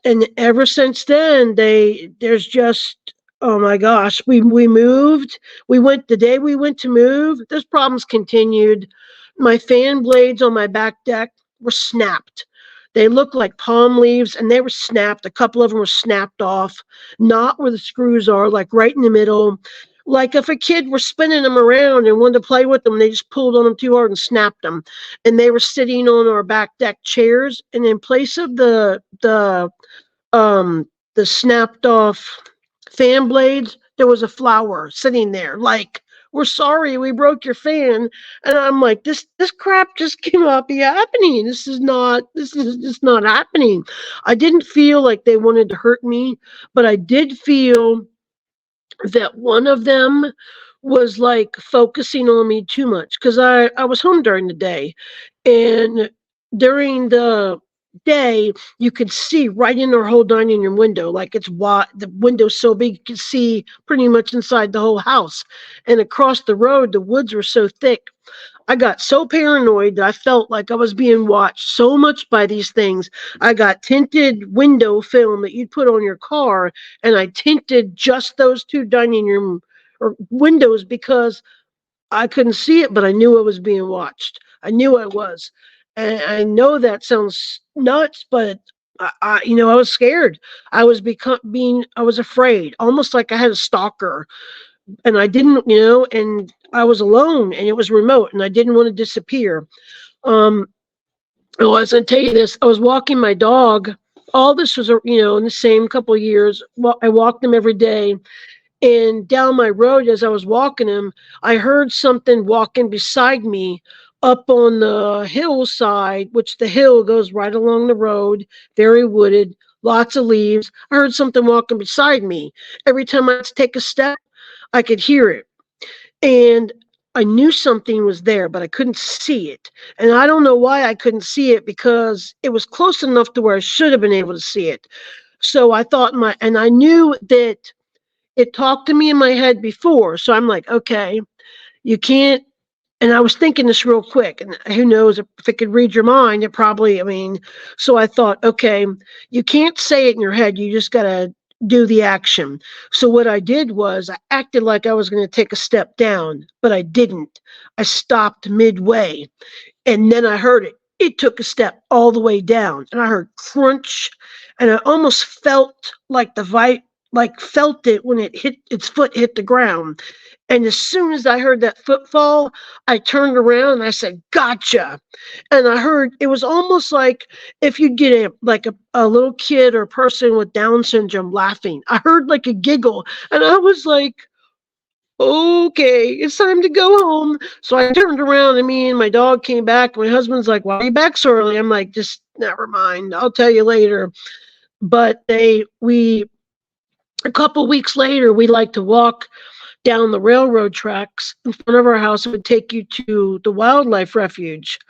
and ever since then there's just, oh my gosh, we moved. The day we went to move, those problems continued. My fan blades on my back deck were snapped. They looked like palm leaves and they were snapped. A couple of them were snapped off, not where the screws are, like right in the middle. Like if a kid were spinning them around and wanted to play with them, they just pulled on them too hard and snapped them. And they were sitting on our back deck chairs. And in place of the snapped off fan blades, there was a flower sitting there. Like, we're sorry, we broke your fan. And I'm like, this crap just cannot be happening. This is just not happening. I didn't feel like they wanted to hurt me, but I did feel that one of them was like focusing on me too much because I was home during the day, and during the day you could see right in our whole dining room window, like it's wide, the window's so big you could see pretty much inside the whole house, and across the road the woods were so thick. I got so paranoid that I felt like I was being watched so much by these things. I got tinted window film that you'd put on your car, and I tinted just those two dining room or windows because I couldn't see it, but I knew I was being watched. I knew I was. And I know that sounds nuts, but I was scared. I was I was afraid, almost like I had a stalker, and I didn't, and I was alone and it was remote and I didn't want to disappear. Um, I was going to tell you this. I was walking my dog. All this was, in the same couple of years. Well, I walked him every day. And down my road, as I was walking him, I heard something walking beside me up on the hillside, which the hill goes right along the road, very wooded, lots of leaves. I heard something walking beside me. Every time I take a step, I could hear it. And I knew something was there, but I couldn't see it. And I don't know why I couldn't see it, because it was close enough to where I should have been able to see it. So I thought and I knew that it talked to me in my head before. So I'm like, okay, you can't. And I was thinking this real quick, and who knows if it could read your mind, it probably, so I thought, okay, you can't say it in your head. You just got to do the action. So what I did was I acted like I was going to take a step down, but I didn't. I stopped midway, and then I heard it. It took a step all the way down, and I heard crunch, and I almost felt like felt it when its foot hit the ground. And as soon as I heard that footfall, I turned around and I said, gotcha. And I heard, it was almost like if you'd get a little kid or a person with Down syndrome laughing. I heard like a giggle, and I was like, okay, it's time to go home. So I turned around, and me and my dog came back. My husband's like, why are you back so early? I'm like, just never mind. I'll tell you later. But a couple weeks later, we like to walk down the railroad tracks in front of our house would take you to the wildlife refuge.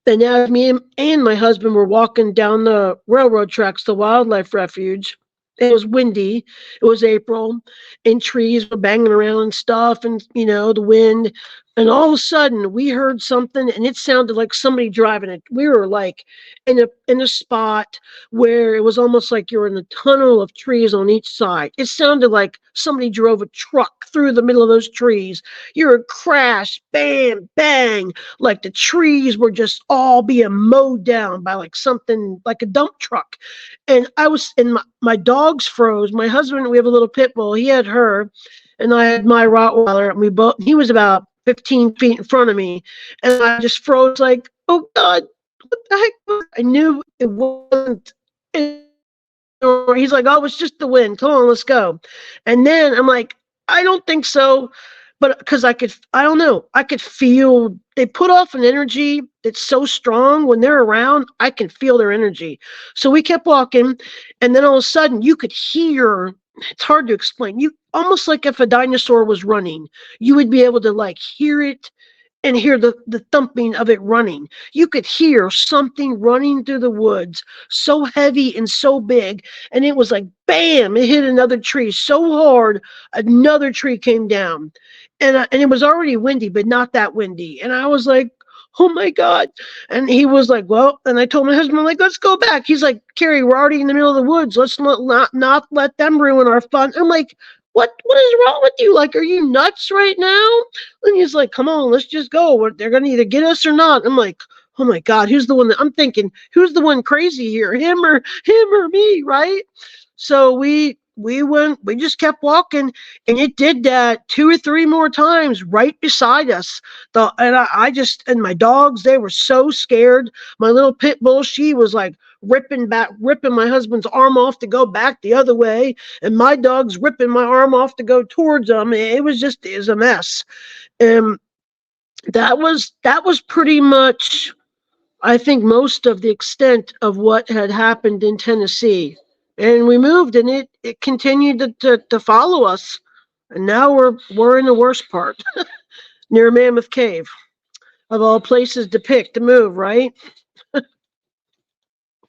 And as and my husband were walking down the railroad tracks, the wildlife refuge, it was windy. It was April, and trees were banging around and stuff, and the wind. And all of a sudden, we heard something, and it sounded like somebody driving it. We were like in a spot where it was almost like you were in a tunnel of trees on each side. It sounded like somebody drove a truck through the middle of those trees. You heard crash, bam, bang, like the trees were just all being mowed down by like something like a dump truck. And my dogs froze. My husband, we have a little pit bull. He had her, and I had my Rottweiler. And he was about 15 feet in front of me, and I just froze like, oh God, what the heck? I knew it wasn't. He's like, oh, it's just the wind. Come on, let's go. And then I'm like, I don't think so. But because I don't know, I could feel they put off an energy that's so strong when they're around. I can feel their energy. So we kept walking, and then all of a sudden you could hear. It's hard to explain. You almost like if a dinosaur was running, you would be able to like hear it and hear the thumping of it running. You could hear something running through the woods, so heavy and so big, and it was like bam! It hit another tree so hard, another tree came down, and it was already windy, but not that windy. And I was like, oh my God. And he was like, well, and I told my husband, I'm like, let's go back. He's like, Carey, we're already in the middle of the woods. Let's not let them ruin our fun. I'm like, what is wrong with you? Like, are you nuts right now? And he's like, come on, let's just go. They're going to either get us or not. I'm like, oh my God, who's the one that I'm thinking, who's the one crazy here? Him or me, right? So we just kept walking, and it did that 2 or 3 more times right beside us. And my dogs, they were so scared. My little pit bull, she was like ripping my husband's arm off to go back the other way, and my dog's ripping my arm off to go towards them. It was a mess. That was pretty much, I think, most of the extent of what had happened in Tennessee. And we moved, and it continued to follow us. And now we're in the worst part, near Mammoth Cave, of all places to pick to move, right?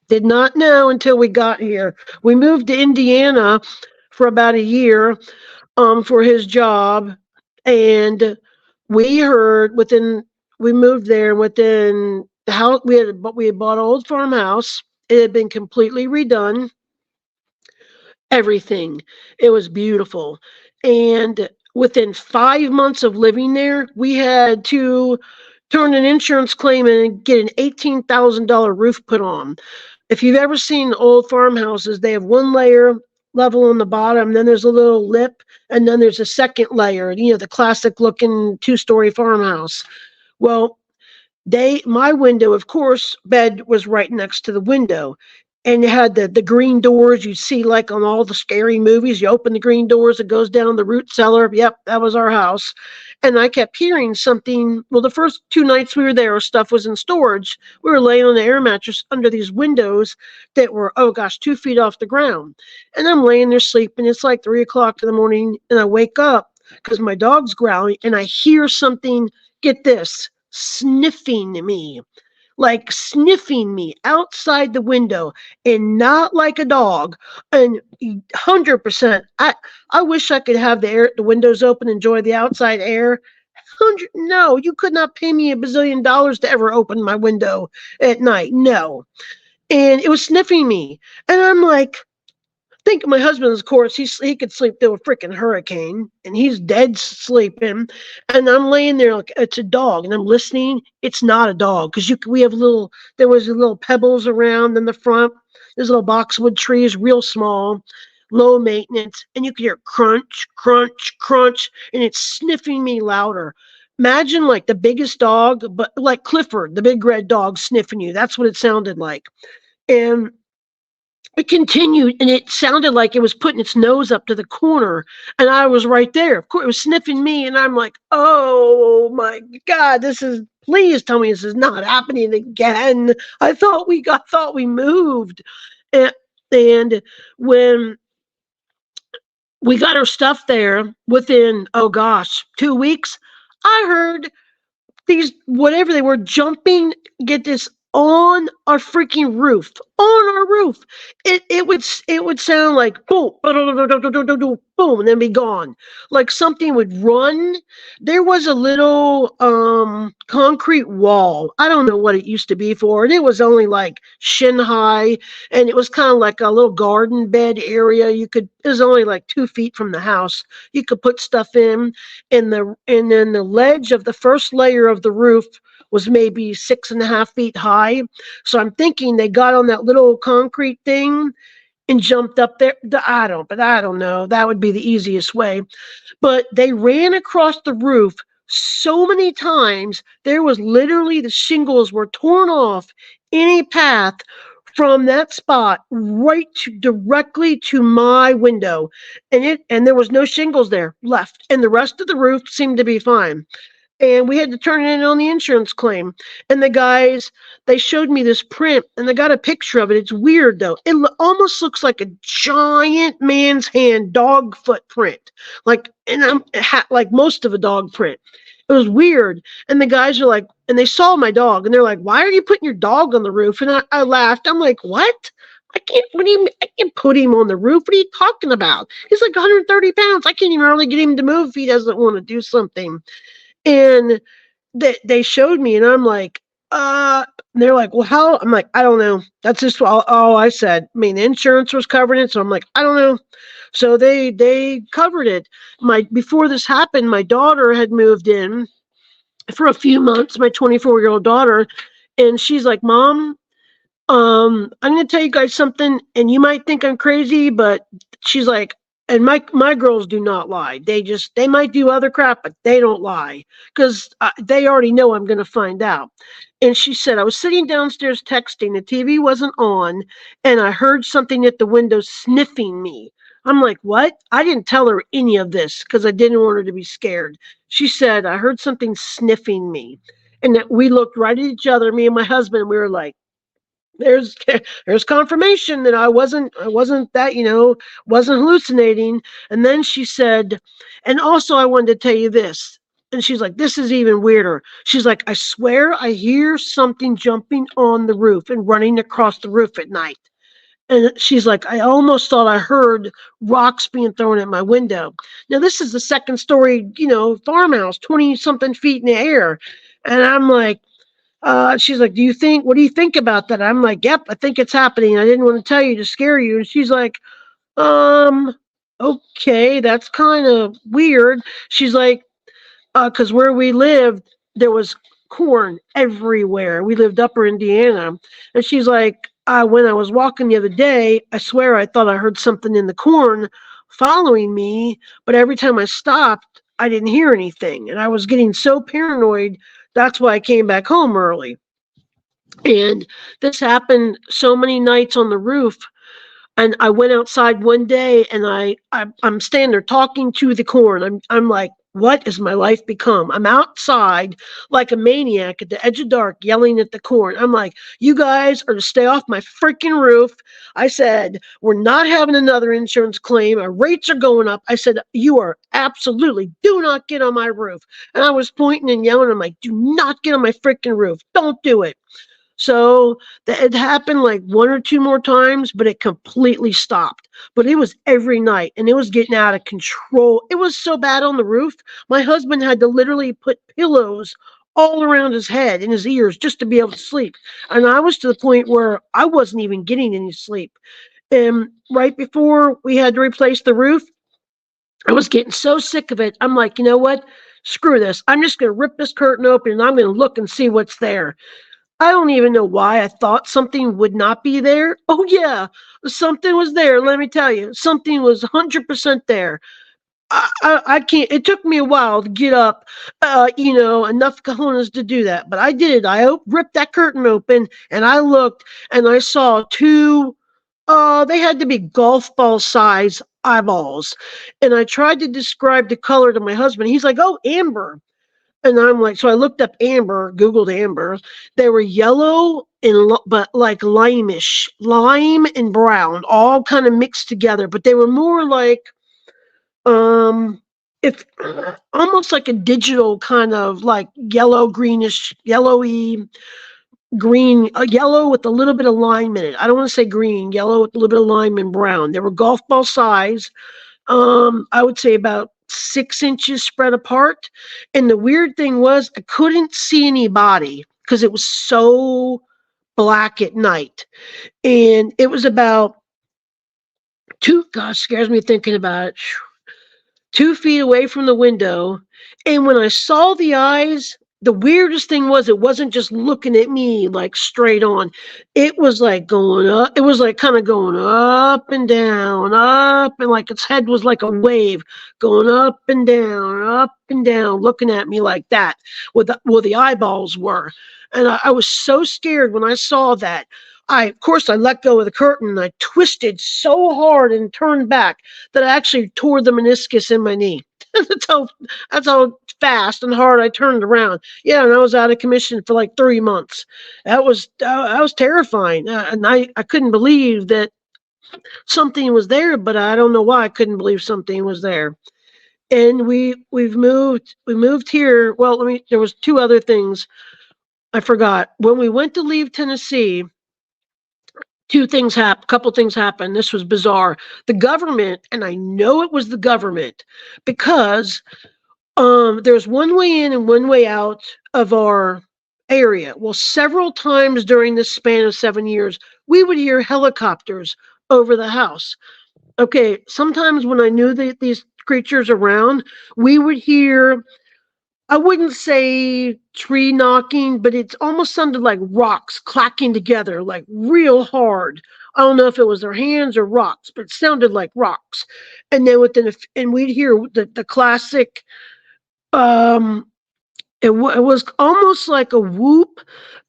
Did not know until we got here. We moved to Indiana for about a year for his job, and we moved there within the house. We had bought an old farmhouse. It had been completely redone. Everything. It was beautiful. And within 5 months of living there, we had to turn an insurance claim in and get an $18,000 roof put on. If you've ever seen old farmhouses, they have one layer level on the bottom, then there's a little lip, and then there's a second layer, the classic looking 2-story farmhouse. Well, my window, of course, bed was right next to the window. And it had the green doors you see like on all the scary movies. You open the green doors, it goes down the root cellar. Yep, that was our house. And I kept hearing something. Well, the first 2 nights we were there, stuff was in storage. We were laying on the air mattress under these windows that were, 2 feet off the ground. And I'm laying there sleeping. It's like 3 o'clock in the morning, and I wake up because my dog's growling, and I hear something, get this, sniffing me. Like sniffing me outside the window, and not like a dog. And 100%, I wish I could have the windows open, enjoy the outside air. No, you could not pay me $1 bazillion to ever open my window at night. No. And it was sniffing me. And I'm like, think my husband, of course, he could sleep through a freaking hurricane, and he's dead sleeping. And I'm laying there like it's a dog, and I'm listening. It's not a dog, because there was little pebbles around in the front. There's little boxwood trees, real small, low maintenance, and you could hear crunch, crunch, crunch, and it's sniffing me louder. Imagine like the biggest dog, but like Clifford, the big red dog, sniffing you. That's what it sounded like. And it continued, and it sounded like it was putting its nose up to the corner, and I was right there. Of course, it was sniffing me, and I'm like, oh my God, please tell me this is not happening again. I thought we moved. And when we got our stuff there within, oh gosh, 2 weeks. I heard these, whatever they were, jumping, get this, on our freaking roof, on our roof. It would sound like boom, boom, and then be gone, like something would run. There was a little concrete wall. I don't know what it used to be for, and it was only like shin high, and it was kind of like a little garden bed area. It was only like 2 feet from the house. You could put stuff in, and then the ledge of the first layer of the roof was maybe 6.5 feet high. So I'm thinking they got on that little concrete thing and jumped up there. But I don't know. That would be the easiest way. But they ran across the roof so many times. There was literally, the shingles were torn off any path from that spot directly to my window, and there was no shingles there left, and the rest of the roof seemed to be fine. And we had to turn it in on the insurance claim. And the guys, they showed me this print, and they got a picture of it. It's weird though. It almost looks like a giant man's hand dog footprint, like, and like most of a dog print. It was weird. And the guys are like, and they saw my dog, and they're like, "Why are you putting your dog on the roof?" And I laughed. I'm like, "What? I can't. What do you mean? I can't put him on the roof. What are you talking about? He's like 130 pounds. I can't even hardly get him to move if he doesn't want to do something." And they showed me, and I'm like, and they're like, "Well, how?" I'm like, "I don't know." That's just all I said. I mean, the insurance was covering it, so I'm like, "I don't know." So they covered it. Before this happened, my daughter had moved in for a few months, my 24-year-old daughter, and she's like, "Mom, I'm gonna tell you guys something, and you might think I'm crazy, but," she's like, and my girls do not lie. They might do other crap, but they don't lie, because they already know I'm gonna find out. And she said, "I was sitting downstairs texting, the TV wasn't on, and I heard something at the window sniffing me." I'm like, "What?" I didn't tell her any of this because I didn't want her to be scared. She said, "I heard something sniffing me." And that we looked right at each other, me and my husband, and we were like, there's there's confirmation that I wasn't that, wasn't hallucinating. And then she said, "And also I wanted to tell you this." And she's like, "This is even weirder." She's like, "I swear I hear something jumping on the roof and running across the roof at night." And she's like, "I almost thought I heard rocks being thrown at my window." Now this is the second story, farmhouse, 20 something feet in the air. And I'm like, she's like, what do you think about that?" I'm like, "Yep, I think it's happening. I didn't want to tell you to scare you." And she's like, um, "Okay, that's kind of weird." She's like, "Cause where we lived, there was corn everywhere. We lived upper Indiana." And she's like, "When I was walking the other day, I swear I thought I heard something in the corn following me, but every time I stopped, I didn't hear anything. And I was getting so paranoid. That's why I came back home early." And this happened so many nights on the roof. And I went outside one day, and I'm standing there talking to the corn. I'm like, what has my life become? I'm outside like a maniac at the edge of dark yelling at the corn. I'm like, "You guys are to stay off my freaking roof." I said, "We're not having another insurance claim. Our rates are going up." I said, "You are absolutely, do not get on my roof." And I was pointing and yelling. I'm like, "Do not get on my freaking roof. Don't do it." So it happened like one or two more times, but it completely stopped. But it was every night, and it was getting out of control. It was so bad on the roof. My husband had to literally put pillows all around his head and his ears just to be able to sleep. And I was to the point where I wasn't even getting any sleep. And right before we had to replace the roof, I was getting so sick of it. I'm like, "You know what? Screw this. I'm just going to rip this curtain open, and I'm going to look and see what's there." I don't even know why I thought something would not be there. Oh yeah, something was there. Let me tell you, something was 100% there. I can't. It took me a while to get up, enough cojones to do that, but I did. Ripped that curtain open, and I looked, and I saw two. They had to be golf ball size eyeballs, and I tried to describe the color to my husband. He's like, "Oh, amber." And I'm like, so I looked up amber, Googled amber. They were yellow but like lime and brown, all kind of mixed together. But they were more like It's almost like a digital kind of like yellow, greenish, yellowy, green, yellow with a little bit of lime in it. I don't want to say green, yellow with a little bit of lime and brown. They were golf ball size. I would say about 6 inches spread apart. And the weird thing was I couldn't see anybody because it was so black at night. And it was about gosh, scares me thinking about it. 2 feet away from the window. And when I saw the eyes, the weirdest thing was it wasn't just looking at me like straight on. It was like going up. It was like kind of going up and like its head was like a wave going up and down, looking at me like that. Where the eyeballs were, and I was so scared when I saw that. Of course, I let go of the curtain and I twisted so hard and turned back that I actually tore the meniscus in my knee. that's how fast and hard I turned around. Yeah, and I was out of commission for like 3 months. That was terrifying, and I couldn't believe that something was there. But I don't know why I couldn't believe something was there. And we moved here. Well, there was 2 other things I forgot when we went to leave Tennessee. 2 things happened. A couple things happened. This was bizarre. The government, and I know it was the government, because there's one way in and one way out of our area. Well, several times during this span of 7 years, we would hear helicopters over the house. Okay, sometimes when I knew that these creatures around, we would hear, I wouldn't say tree knocking, but it almost sounded like rocks clacking together, like real hard. I don't know if it was their hands or rocks, but it sounded like rocks. And then and we'd hear the classic. It was almost like a whoop,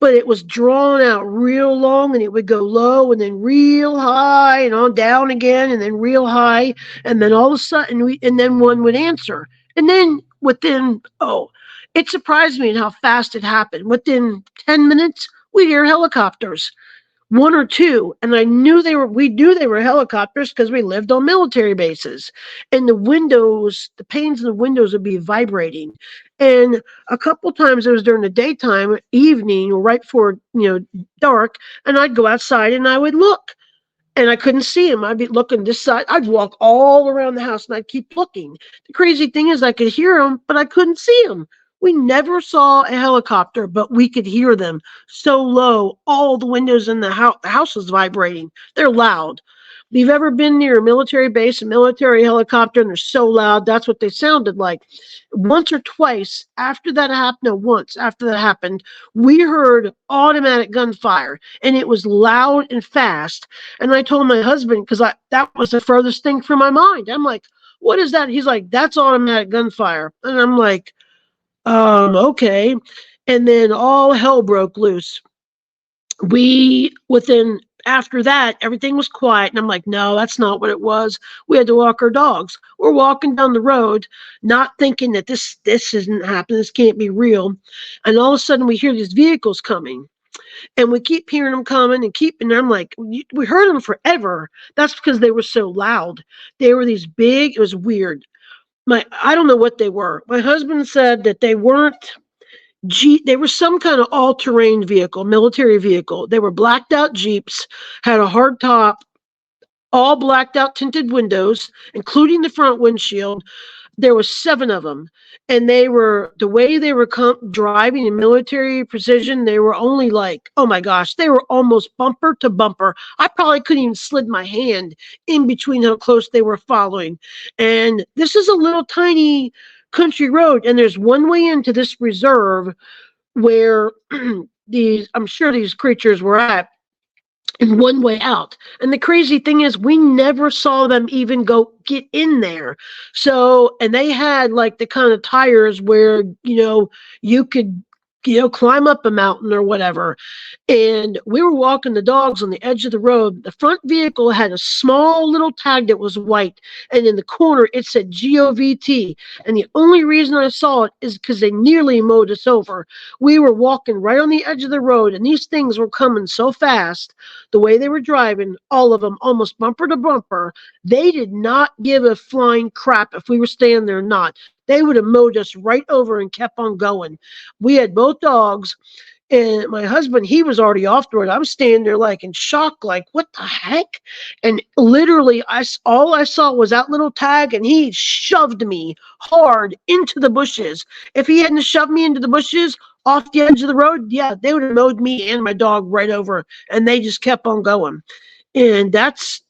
but it was drawn out real long, and it would go low and then real high and on down again and then real high, and then all of a sudden and then one would answer, and then it surprised me in how fast it happened. Within 10 minutes, we'd hear helicopters. 1 or 2, and we knew they were helicopters because we lived on military bases, and the panes in the windows would be vibrating. And a couple times it was during the daytime, evening, or right before dark, and I'd go outside and I would look, and I couldn't see him. I'd be looking this side. I'd walk all around the house and I'd keep looking. The crazy thing is I could hear him, but I couldn't see him. We never saw a helicopter, but we could hear them so low. All the windows in the house was vibrating. They're loud. If you've ever been near a military base, a military helicopter, and they're so loud, that's what they sounded like. Once or twice after that happened, once after that happened, we heard automatic gunfire, and it was loud and fast. And I told my husband, because that was the furthest thing from my mind. I'm like, what is that? He's like, that's automatic gunfire. And I'm like, okay. And then all hell broke loose. After that, everything was quiet. And I'm like, no, that's not what it was. We had to walk our dogs. We're walking down the road, not thinking that this isn't happening. This can't be real. And all of a sudden we hear these vehicles coming, and we keep hearing them coming and I'm like, we heard them forever. That's because they were so loud. They were these big, it was weird. I don't know what they were. My husband said that they weren't they were some kind of all-terrain vehicle, military vehicle. They were blacked out Jeeps, had a hard top, all blacked out tinted windows, including the front windshield. There was 7 of them, and the way they were driving in military precision, they were only like, oh my gosh, they were almost bumper to bumper. I probably couldn't even slid my hand in between how close they were following. And this is a little tiny country road, and there's one way into this reserve where I'm sure these creatures were at, and one way out. And the crazy thing is we never saw them even get in there. So, and they had like the kind of tires where, you could climb up a mountain or whatever. And we were walking the dogs on the edge of the road. The front vehicle had a small little tag that was white. And in the corner, it said GOVT. And the only reason I saw it is because they nearly mowed us over. We were walking right on the edge of the road, and these things were coming so fast. The way they were driving, all of them, almost bumper to bumper, they did not give a flying crap if we were staying there or not. They would have mowed us right over and kept on going. We had both dogs, and my husband, he was already off the road. I was standing there like in shock, like, what the heck? And literally, all I saw was that little tag, and he shoved me hard into the bushes. If he hadn't shoved me into the bushes off the edge of the road, yeah, they would have mowed me and my dog right over, and they just kept on going. And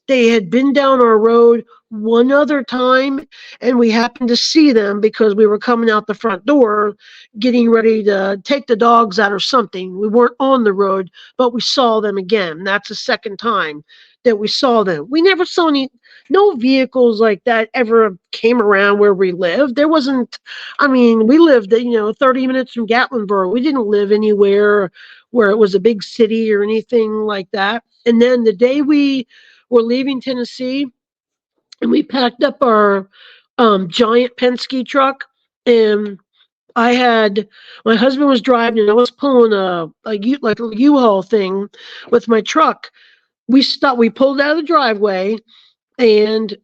they had been down our road one other time, and we happened to see them because we were coming out the front door getting ready to take the dogs out or something. We weren't on the road, but we saw them again. That's the second time that we saw them. We never saw no vehicles like that ever came around where we lived. There wasn't, we lived 30 minutes from Gatlinburg. We didn't live anywhere where it was a big city or anything like that. And then the day we were leaving Tennessee, and we packed up our giant Penske truck, and my husband was driving, and I was pulling a U-Haul thing with my truck. We stopped. We pulled out of the driveway, and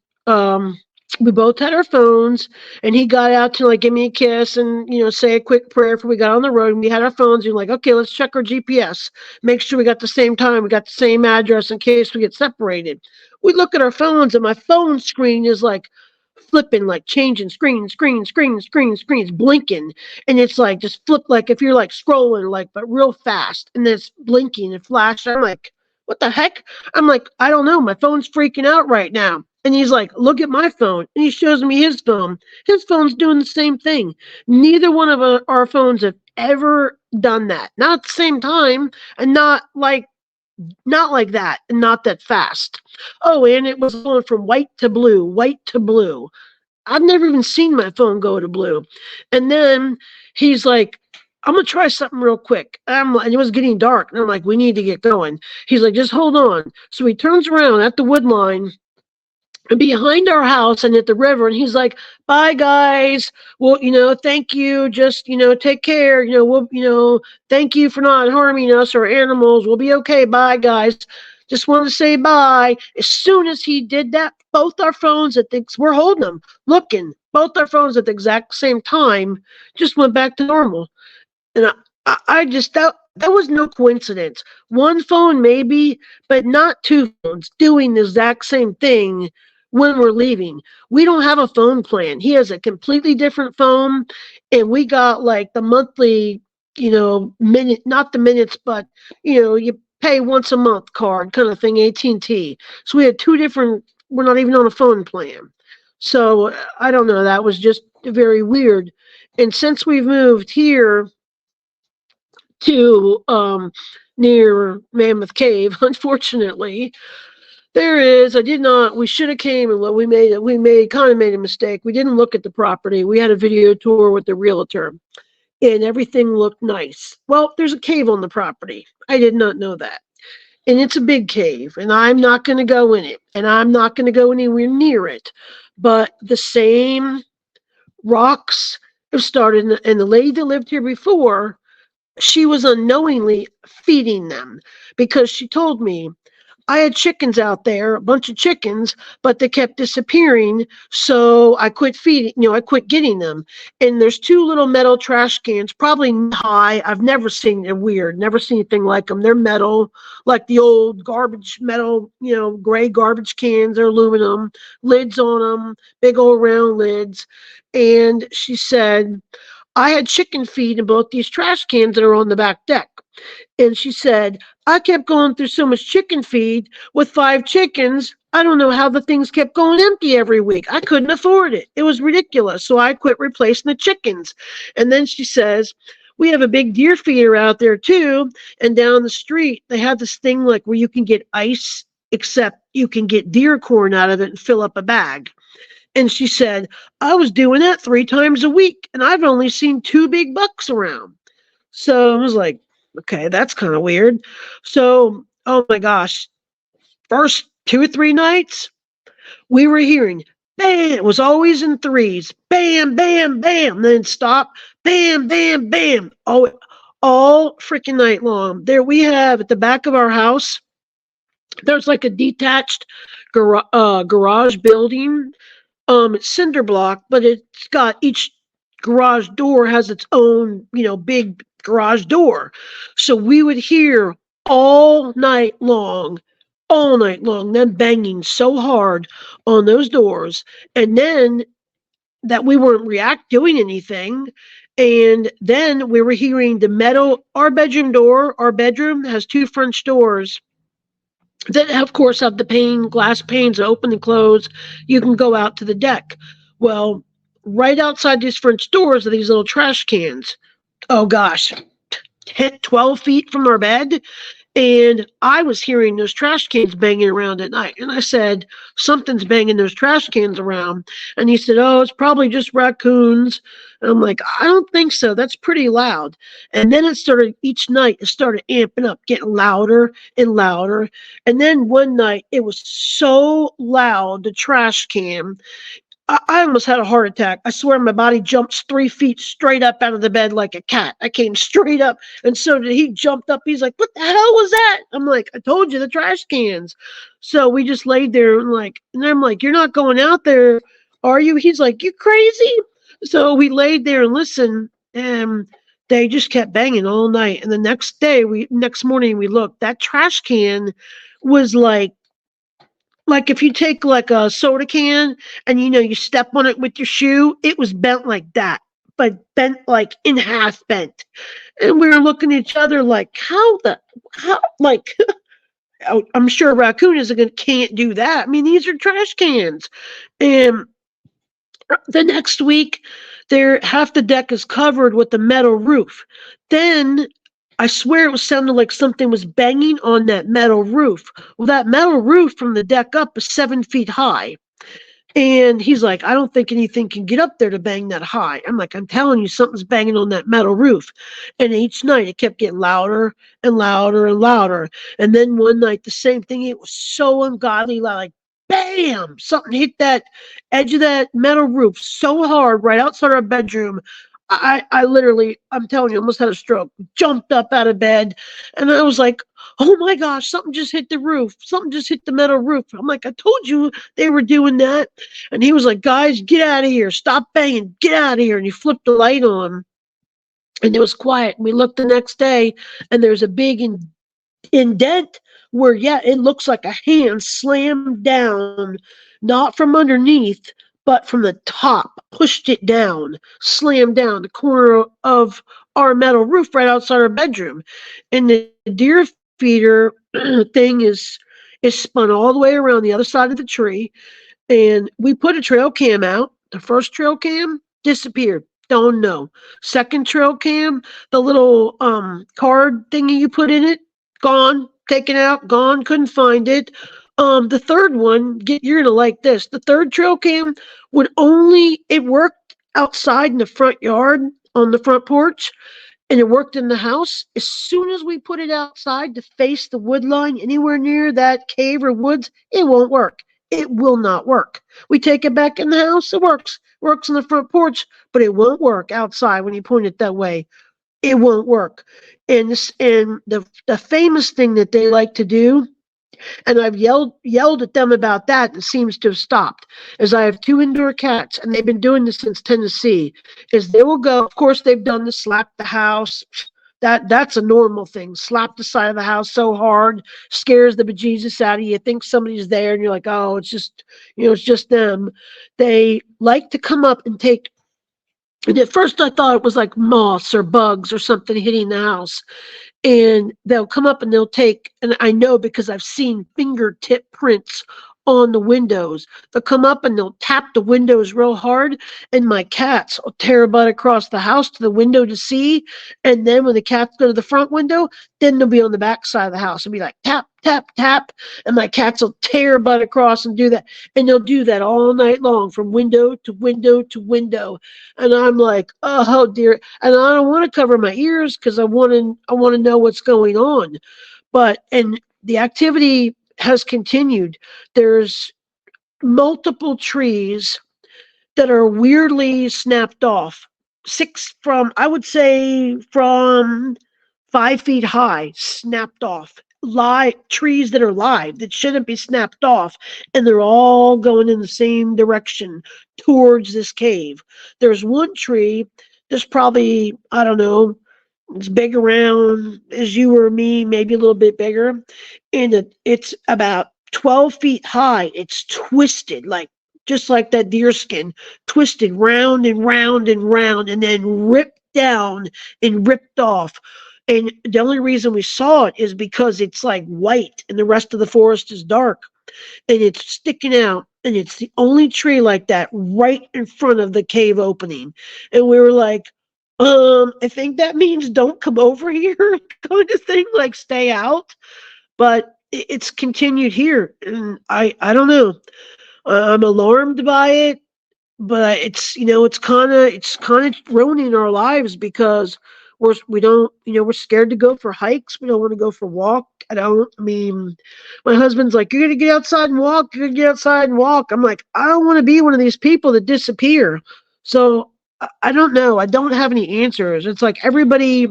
we both had our phones, and he got out to give me a kiss and say a quick prayer before we got on the road. And we had our phones, and okay, let's check our GPS, make sure we got the same time, we got the same address in case we get separated. We look at our phones, and my phone screen is flipping, changing screens, blinking, and it's just flip, if you're scrolling, but real fast, and then it's blinking and flashing. I'm like, what the heck? I'm like, I don't know, my phone's freaking out right now. And he's like, look at my phone. And he shows me his phone. His phone's doing the same thing. Neither one of our phones have ever done that. Not at the same time, and not like that, and not that fast. Oh, and it was going from white to blue, white to blue. I've never even seen my phone go to blue. And then he's like, I'm going to try something real quick. And it was getting dark. And I'm like, we need to get going. He's like, just hold on. So he turns around at the wood line behind our house and at the river, and he's like, bye guys, well, thank you, just take care, we'll thank you for not harming us or animals, we'll be okay, bye guys, just want to say bye. As soon as he did that, both our phones, we're holding them, looking, both our phones at the exact same time just went back to normal. And I just, that was no coincidence. One phone maybe, but not two phones doing the exact same thing when we're leaving. We don't have a phone plan. He has a completely different phone, and we got the monthly, not the minutes, but you pay once a month card kind of thing, AT&T. So we had two different, we're not even on a phone plan. So I don't know, that was just very weird. And since we've moved here to near Mammoth Cave, unfortunately, we should have came, and we kind of made a mistake. We didn't look at the property. We had a video tour with the realtor, and everything looked nice. Well, there's a cave on the property. I did not know that. And it's a big cave, and I'm not going to go in it, and I'm not going to go anywhere near it. But the same rocks have started, and the lady that lived here before, she was unknowingly feeding them, because she told me, I had chickens out there, a bunch of chickens, but they kept disappearing. So I quit feeding, I quit getting them. And there's two little metal trash cans, probably high. I've never seen, they're weird, never seen anything like them. They're metal, like the old garbage metal, gray garbage cans. They're aluminum, lids on them, big old round lids. And she said, I had chicken feed in both these trash cans that are on the back deck. And she said, I kept going through so much chicken feed with 5 chickens. I don't know how the things kept going empty every week. I couldn't afford it. It was ridiculous. So I quit replacing the chickens. And then she says, we have a big deer feeder out there too. And down the street, they have this thing where you can get ice, except you can get deer corn out of it and fill up a bag. And she said, I was doing that 3 times a week, and I've only seen 2 big bucks around. So I was like, okay, that's kind of weird. So, oh my gosh, first 2 or 3 nights, we were hearing bam. It was always in threes. Bam, bam, bam. Then stop. Bam, bam, bam. Oh, all freaking night long. There we have at the back of our house. There's like a detached garage building. It's cinder block, but it's got each garage door has its own, big garage door. So we would hear all night long, them banging so hard on those doors, and then that we weren't doing anything. And then we were hearing the metal, our bedroom has 2 French doors that of course have the glass panes that open and close. You can go out to the deck. Well, right outside these French doors are these little trash cans. Oh gosh, 10, 12 feet from our bed. And I was hearing those trash cans banging around at night. And I said, something's banging those trash cans around. And he said, oh, it's probably just raccoons. And I'm like, I don't think so. That's pretty loud. And then each night, it started amping up, getting louder and louder. And then one night, it was so loud, the trash can, I almost had a heart attack. I swear my body jumps 3 feet straight up out of the bed like a cat. I came straight up, and so did he. Jumped up. He's like, what the hell was that? I'm like, I told you, the trash cans. So we just laid there and I'm like, you're not going out there, are you? He's like, you crazy? So we laid there and listened, and they just kept banging all night. And the next morning we looked, that trash can was like if you take like a soda can and you step on it with your shoe, it was bent like that, but bent like in half bent. And we were looking at each other like, how like I'm sure a raccoon can't do that. I mean, these are trash cans. And the next week, half the deck is covered with a metal roof. Then I swear it was sounding like something was banging on that metal roof. Well, that metal roof from the deck up is 7 feet high. And he's like, I don't think anything can get up there to bang that high. I'm like, I'm telling you, something's banging on that metal roof. And each night it kept getting louder and louder and louder. And then one night, the same thing. It was so ungodly loud, like bam, something hit that edge of that metal roof so hard right outside our bedroom. I literally, I'm telling you, almost had a stroke. Jumped up out of bed, and I was like, oh my gosh, something just hit the roof. Something just hit the metal roof. I'm like, I told you they were doing that. And he was like, guys, get out of here. Stop banging. Get out of here. And he flipped the light on, and it was quiet. And we looked the next day, and there's a big indent where, it looks like a hand slammed down, not from underneath, but from the top, pushed it down, slammed down the corner of our metal roof right outside our bedroom. And the deer feeder thing is spun all the way around the other side of the tree. And we put a trail cam out. The first trail cam disappeared. Don't know. Second trail cam, the little card thingy you put in it, gone, taken out, gone, couldn't find it. The third one, you're gonna like this. The third trail cam it worked outside in the front yard on the front porch, and it worked in the house. As soon as we put it outside to face the wood line, anywhere near that cave or woods, it won't work. It will not work. We take it back in the house, it works. Works on the front porch, but it won't work outside when you point it that way. It won't work. And the famous thing that they like to do, and I've yelled at them about that, and it seems to have stopped, is I have 2 indoor cats, and they've been doing this since Tennessee, is they will go, of course they've done the slap the house. That's a normal thing. Slap the side of the house so hard, scares the bejesus out of you. You think somebody's there, and you're like, oh, it's just them. They like to come up and take. And at first I thought it was like moths or bugs or something hitting the house. And they'll come up and they'll take, and I know because I've seen fingertip prints on the windows. They'll come up and they'll tap the windows real hard, and my cats will tear a butt across the house to the window to see. And then when the cats go to the front window, then they'll be on the back side of the house and be like tap, tap, tap. And my cats will tear a butt across and do that. And they'll do that all night long from window to window to window. And I'm like, oh dear. And I don't want to cover my ears because I want to know what's going on. And the activity has continued. There's multiple trees that are weirdly snapped off. I would say from 5 feet high, snapped off. Trees that are live that shouldn't be snapped off, and they're all going in the same direction towards this cave. There's one tree that's probably, I don't know, it's big around as you or me, maybe a little bit bigger, and it's about 12 feet high. It's twisted, like just like that deer skin, twisted round and round and round, and then ripped down and ripped off. And the only reason we saw it is because it's like white and the rest of the forest is dark, and it's sticking out. And it's the only tree like that right in front of the cave opening. And we were like, I think that means don't come over here, kind of thing, like stay out. But it's continued here, and I don't know. I'm alarmed by it, but it's kind of ruining our lives because we're scared to go for hikes. We don't want to go for walk. I mean, my husband's like, you're gonna get outside and walk. You're gonna get outside and walk. I'm like, I don't want to be one of these people that disappear. So I don't know. I don't have any answers. It's like everybody,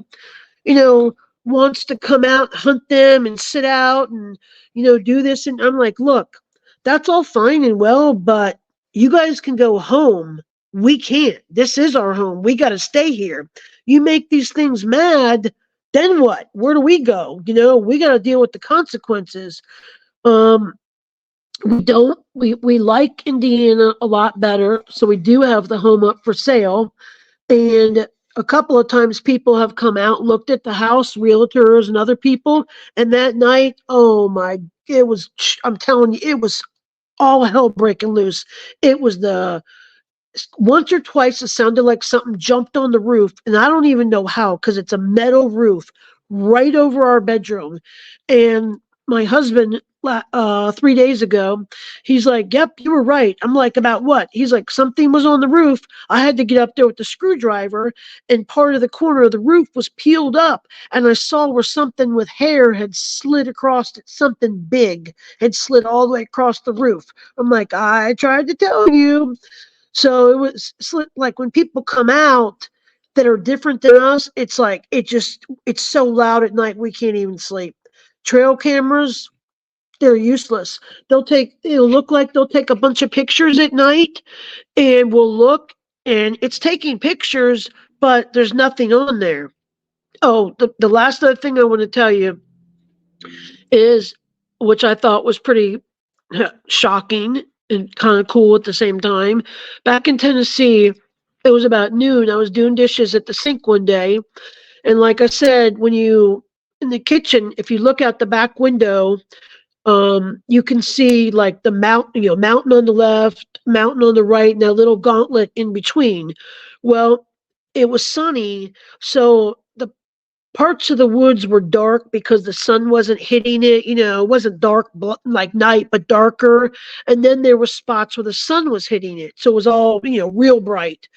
wants to come out, hunt them, and sit out and, do this. And I'm like, look, that's all fine and well, but you guys can go home. We can't. This is our home. We got to stay here. You make these things mad, then what? Where do we go? We got to deal with the consequences. We like Indiana a lot better, so we do have the home up for sale. And a couple of times people have come out, looked at the house, realtors and other people. And that night, I'm telling you, it was all hell breaking loose. It was once or twice it sounded like something jumped on the roof, and I don't even know how, because it's a metal roof right over our bedroom. And my husband, 3 days ago, he's like, yep, you were right. I'm like, about what? He's like, something was on the roof. I had to get up there with the screwdriver, and part of the corner of the roof was peeled up, and I saw where something with hair had slid across it. Something big had slid all the way across the roof. I'm like, I tried to tell you. So it was like when people come out that are different than us, it's like it's so loud at night we can't even sleep. Trail cameras, they're useless. It'll look like they'll take a bunch of pictures at night, and we'll look and it's taking pictures, but there's nothing on there. Oh, the last other thing I want to tell you is, which I thought was pretty shocking and kind of cool at the same time. Back in Tennessee, it was about noon. I was doing dishes at the sink one day. And like I said, in the kitchen, if you look out the back window, you can see like the mountain on the left, mountain on the right, and that little gauntlet in between. Well, it was sunny. So the parts of the woods were dark because the sun wasn't hitting it. It wasn't dark like night, but darker. And then there were spots where the sun was hitting it. So it was all, real bright.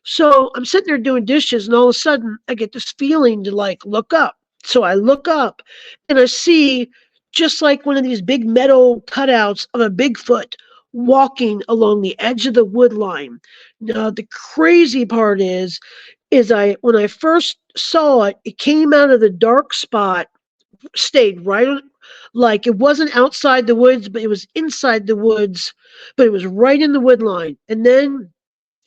So I'm sitting there doing dishes, and all of a sudden I get this feeling to like look up. So I look up and I see just like one of these big metal cutouts of a Bigfoot walking along the edge of the wood line. Now, the crazy part is when I first saw it, it came out of the dark spot, stayed right on, like it wasn't outside the woods, but it was inside the woods, but it was right in the wood line. And then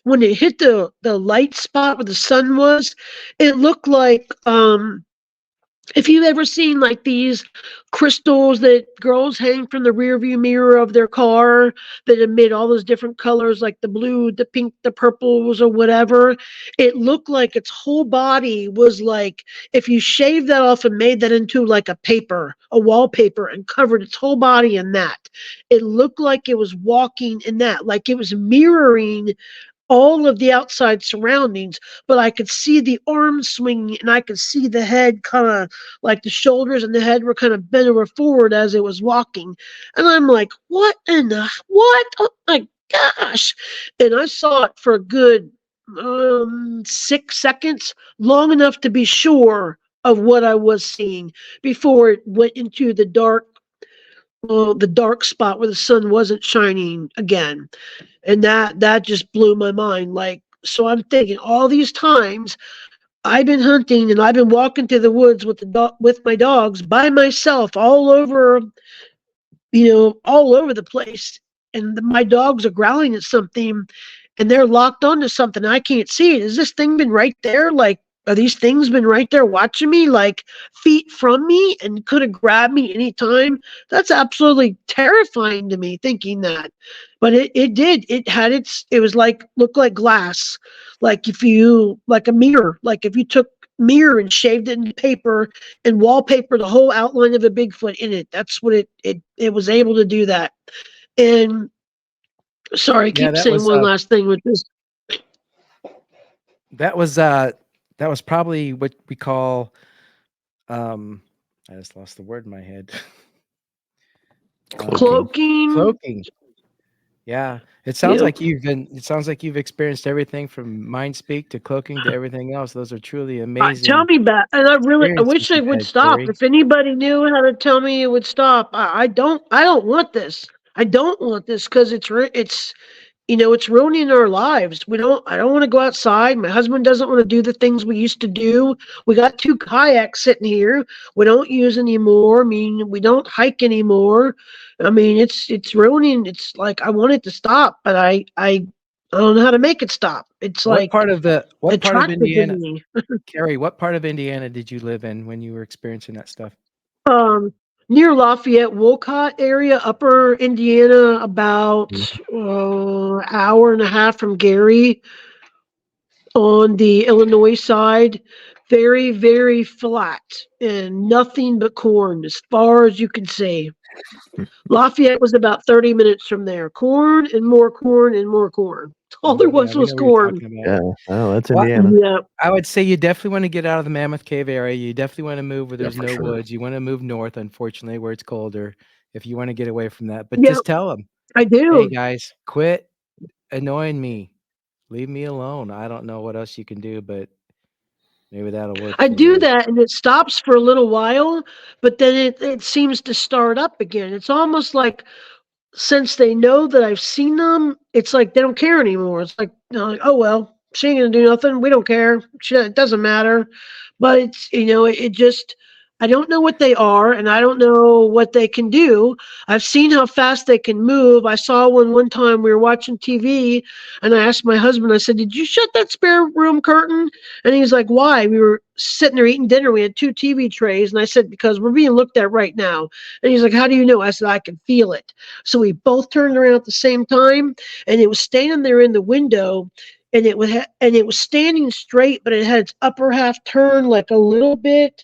when it hit the light spot where the sun was, it looked like if you've ever seen like these crystals that girls hang from the rear view mirror of their car that emit all those different colors, like the blue, the pink, the purples, or whatever, it looked like its whole body was like if you shaved that off and made that into like a paper, a wallpaper, and covered its whole body in that. It looked like it was walking in that, like it was mirroring all of the outside surroundings, but I could see the arms swinging and I could see the head kind of like the shoulders and the head were kind of bent over forward as it was walking. And I'm like, what in the what? Oh my gosh. And I saw it for a good 6 seconds, long enough to be sure of what I was seeing before it went into the dark spot where the sun wasn't shining again. And that just blew my mind. Like, so I'm thinking all these times I've been hunting and I've been walking through the woods with with my dogs by myself all over, all over the place, and my dogs are growling at something and they're locked onto something I can't see it. Has this thing been right there? Like, are these things been right there watching me, like feet from me, and could have grabbed me anytime? That's absolutely terrifying to me thinking that. But it did. It was like looked like glass. Like if you like a mirror, like if you took mirror and shaved it in paper and wallpaper the whole outline of a Bigfoot in it. That's what it was able to do that. And sorry, I Yeah, keep saying one last thing with this. that was probably what we call I just lost the word in my head. Cloaking. Cloaking. Yeah. It sounds like you've experienced everything from mind speak to cloaking to everything else. Those are truly amazing. Tell me about, and I wish it would stop. Carey. If anybody knew how to tell me it would stop, I don't want this. I don't want this because it's it's ruining our lives. I don't want to go outside. My husband doesn't want to do the things we used to do. We got 2 kayaks sitting here. We don't use anymore. I mean, we don't hike anymore. I mean, it's ruining. It's like I want it to stop, but I don't know how to make it stop. It's What like part of Indiana, me. Carey, what part of Indiana did you live in when you were experiencing that stuff? Near Lafayette, Wolcott area, upper Indiana, about hour and a half from Gary on the Illinois side. Very, very flat and nothing but corn as far as you can see. Lafayette was about 30 minutes from there. Corn and more corn and more corn. All there was we know what you're corn. talking about. Yeah. Oh, that's Well, Indiana. Yeah. I would say you definitely want to get out of the Mammoth Cave area. You definitely want to move where Yeah, there's for no sure. woods. You want to move north, unfortunately, where it's colder, if you want to get away from that. But Yeah, just tell them, I hey, do. guys, quit annoying me. Leave me alone. I don't know what else you can do, but maybe that'll work I for do you. that and it stops for a little while, but then it seems to start up again. It's almost like since they know that I've seen them, it's like they don't care anymore. It's like, like, oh well, she ain't gonna do nothing. We don't care. It doesn't matter. But it's it just I don't know what they are, and I don't know what they can do. I've seen how fast they can move. I saw one time we were watching TV, and I asked my husband. I said, "Did you shut that spare room curtain?" And he's like, "Why?" We were sitting there eating dinner. We had 2 TV trays, and I said, "Because we're being looked at right now." And he's like, "How do you know?" I said, "I can feel it." So we both turned around at the same time, and it was standing there in the window, and it was standing straight, but it had its upper half turned like a little bit,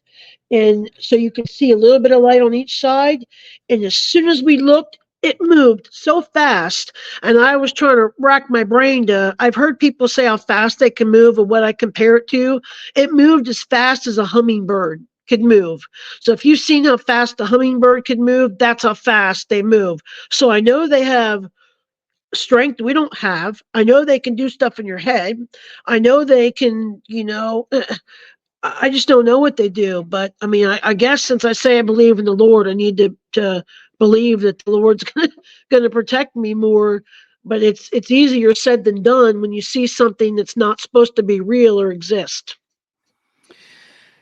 and so you could see a little bit of light on each side. And as soon as we looked, it moved so fast, and I was trying to rack my brain to. I've heard people say how fast they can move and what I compare it to. It moved as fast as a hummingbird could move. So if you've seen how fast a hummingbird could move, that's how fast they move. So I know they have strength we don't have. I know they can do stuff in your head. I know they can, I just don't know what they do. But I mean, I guess since I say I believe in the Lord, I need to believe that the Lord's going to protect me more. But it's easier said than done when you see something that's not supposed to be real or exist.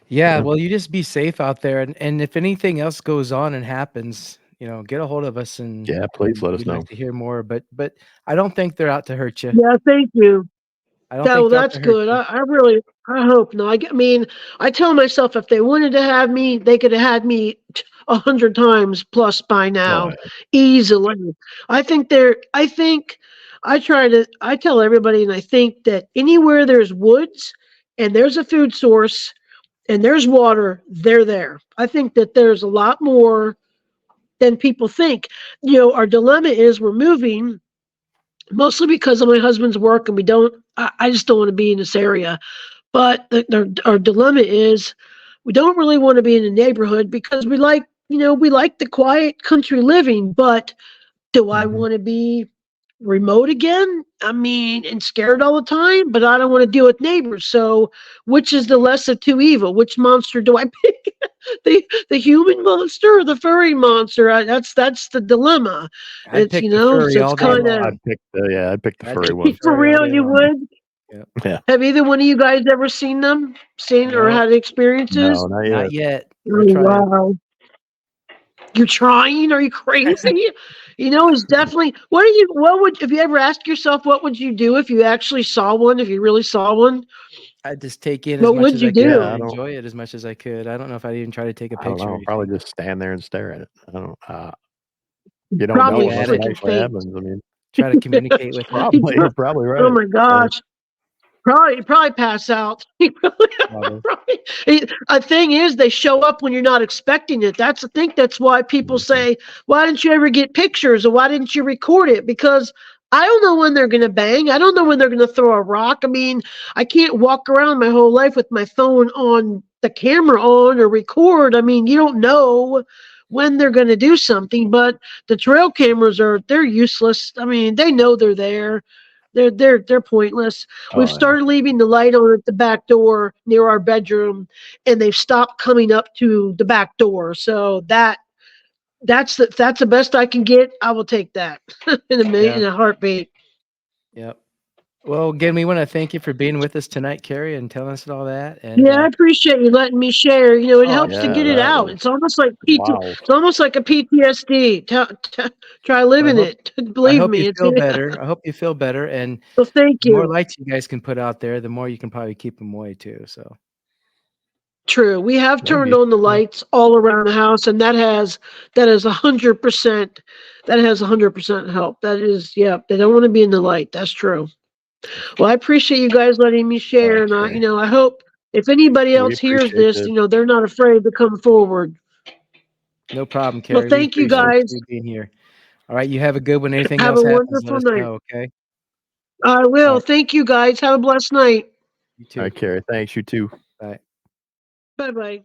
Yeah, well, you just be safe out there, and if anything else goes on and happens, get a hold of us, and Yeah, please let us we'd know. like to hear more. But I don't think they're out to hurt you. Yeah, thank you. I don't think That's Delta hurt good. you. I hope not. I mean, I tell myself if they wanted to have me, they could have had me 100 times plus by Oh, now, yeah. easily. I think I tell everybody, and I think that anywhere there's woods and there's a food source and there's water, they're there. I think that there's a lot more than people think. Our dilemma is we're moving mostly because of my husband's work, and I just don't want to be in this area. But our dilemma is we don't really want to be in a neighborhood because we like the quiet country living, but do I Mhm. want to be remote again? I mean, and scared all the time, but I don't want to deal with neighbors. So, which is the less of two evil? Which monster do I pick? The human monster or the furry monster? That's the dilemma. I'd pick the So furry it's all day kind of long. I'd pick the I'd furry pick the one. for furry all real. day You long. would? Yep. Yeah. Have either one of you guys ever seen or No, had experiences? No, not not yet. yet. We're Oh, trying. wow. You're trying? Are you crazy? It's definitely what would if you ever ask yourself what would you do if you actually saw one, if you really saw one? I'd just take in as What much would as you I could Yeah, and do? enjoy it as much as I could. I don't know if I'd even try to take a I don't picture or know. anything. Probably just stand there and stare at it. I don't. You don't know Probably Look unless at it it. freaking actually faint. happens. I mean, Try to communicate with it. you're probably Oh right. my gosh. Probably pass out. Probably. A thing is, they show up when you're not expecting it. I think that's why people Mhm. say, "Why didn't you ever get pictures, or why didn't you record it?" Because I don't know when they're going to bang. I don't know when they're going to throw a rock. I mean, I can't walk around my whole life with my phone on the camera on or record. I mean, you don't know when they're going to do something. But the trail cameras they're useless. I mean, they know they're there. They're pointless. We've Oh yeah. started leaving the light on at the back door near our bedroom, and they've stopped coming up to the back door. So that's the best I can get. I will take that Yeah. in a heartbeat. Yep. Well, again, we want to thank you for being with us tonight, Carrie, and telling us all that. And Yeah, I appreciate you letting me share. It oh, helps to Yeah, get absolutely. it that out. was It's almost like wow. It's almost like a PTSD. Try Well, living it. I Believe hope you me, it's feel better. I hope you feel better. And well. Thank the more you. lights you guys can put out there, the more you can probably keep them away too. So True. We have turned Maybe. on the yeah, lights all around the house, and that is 100%. That has 100% help. That is, yeah. They don't want to be in the light. That's true. Well, I appreciate you guys letting me All share, right, and Carrie. I hope if anybody We else hears appreciate this, it. they're not afraid to come forward. no problem, Well, Carrie. We thank you appreciate Thanks. guys. you being here. All right, you have a good one. Anything Have else a happens, let wonderful us night. know. Okay. I All will. right. Thank you guys. Have a blessed night. You All too. right, Carrie. Thanks. You too. Bye. Bye bye.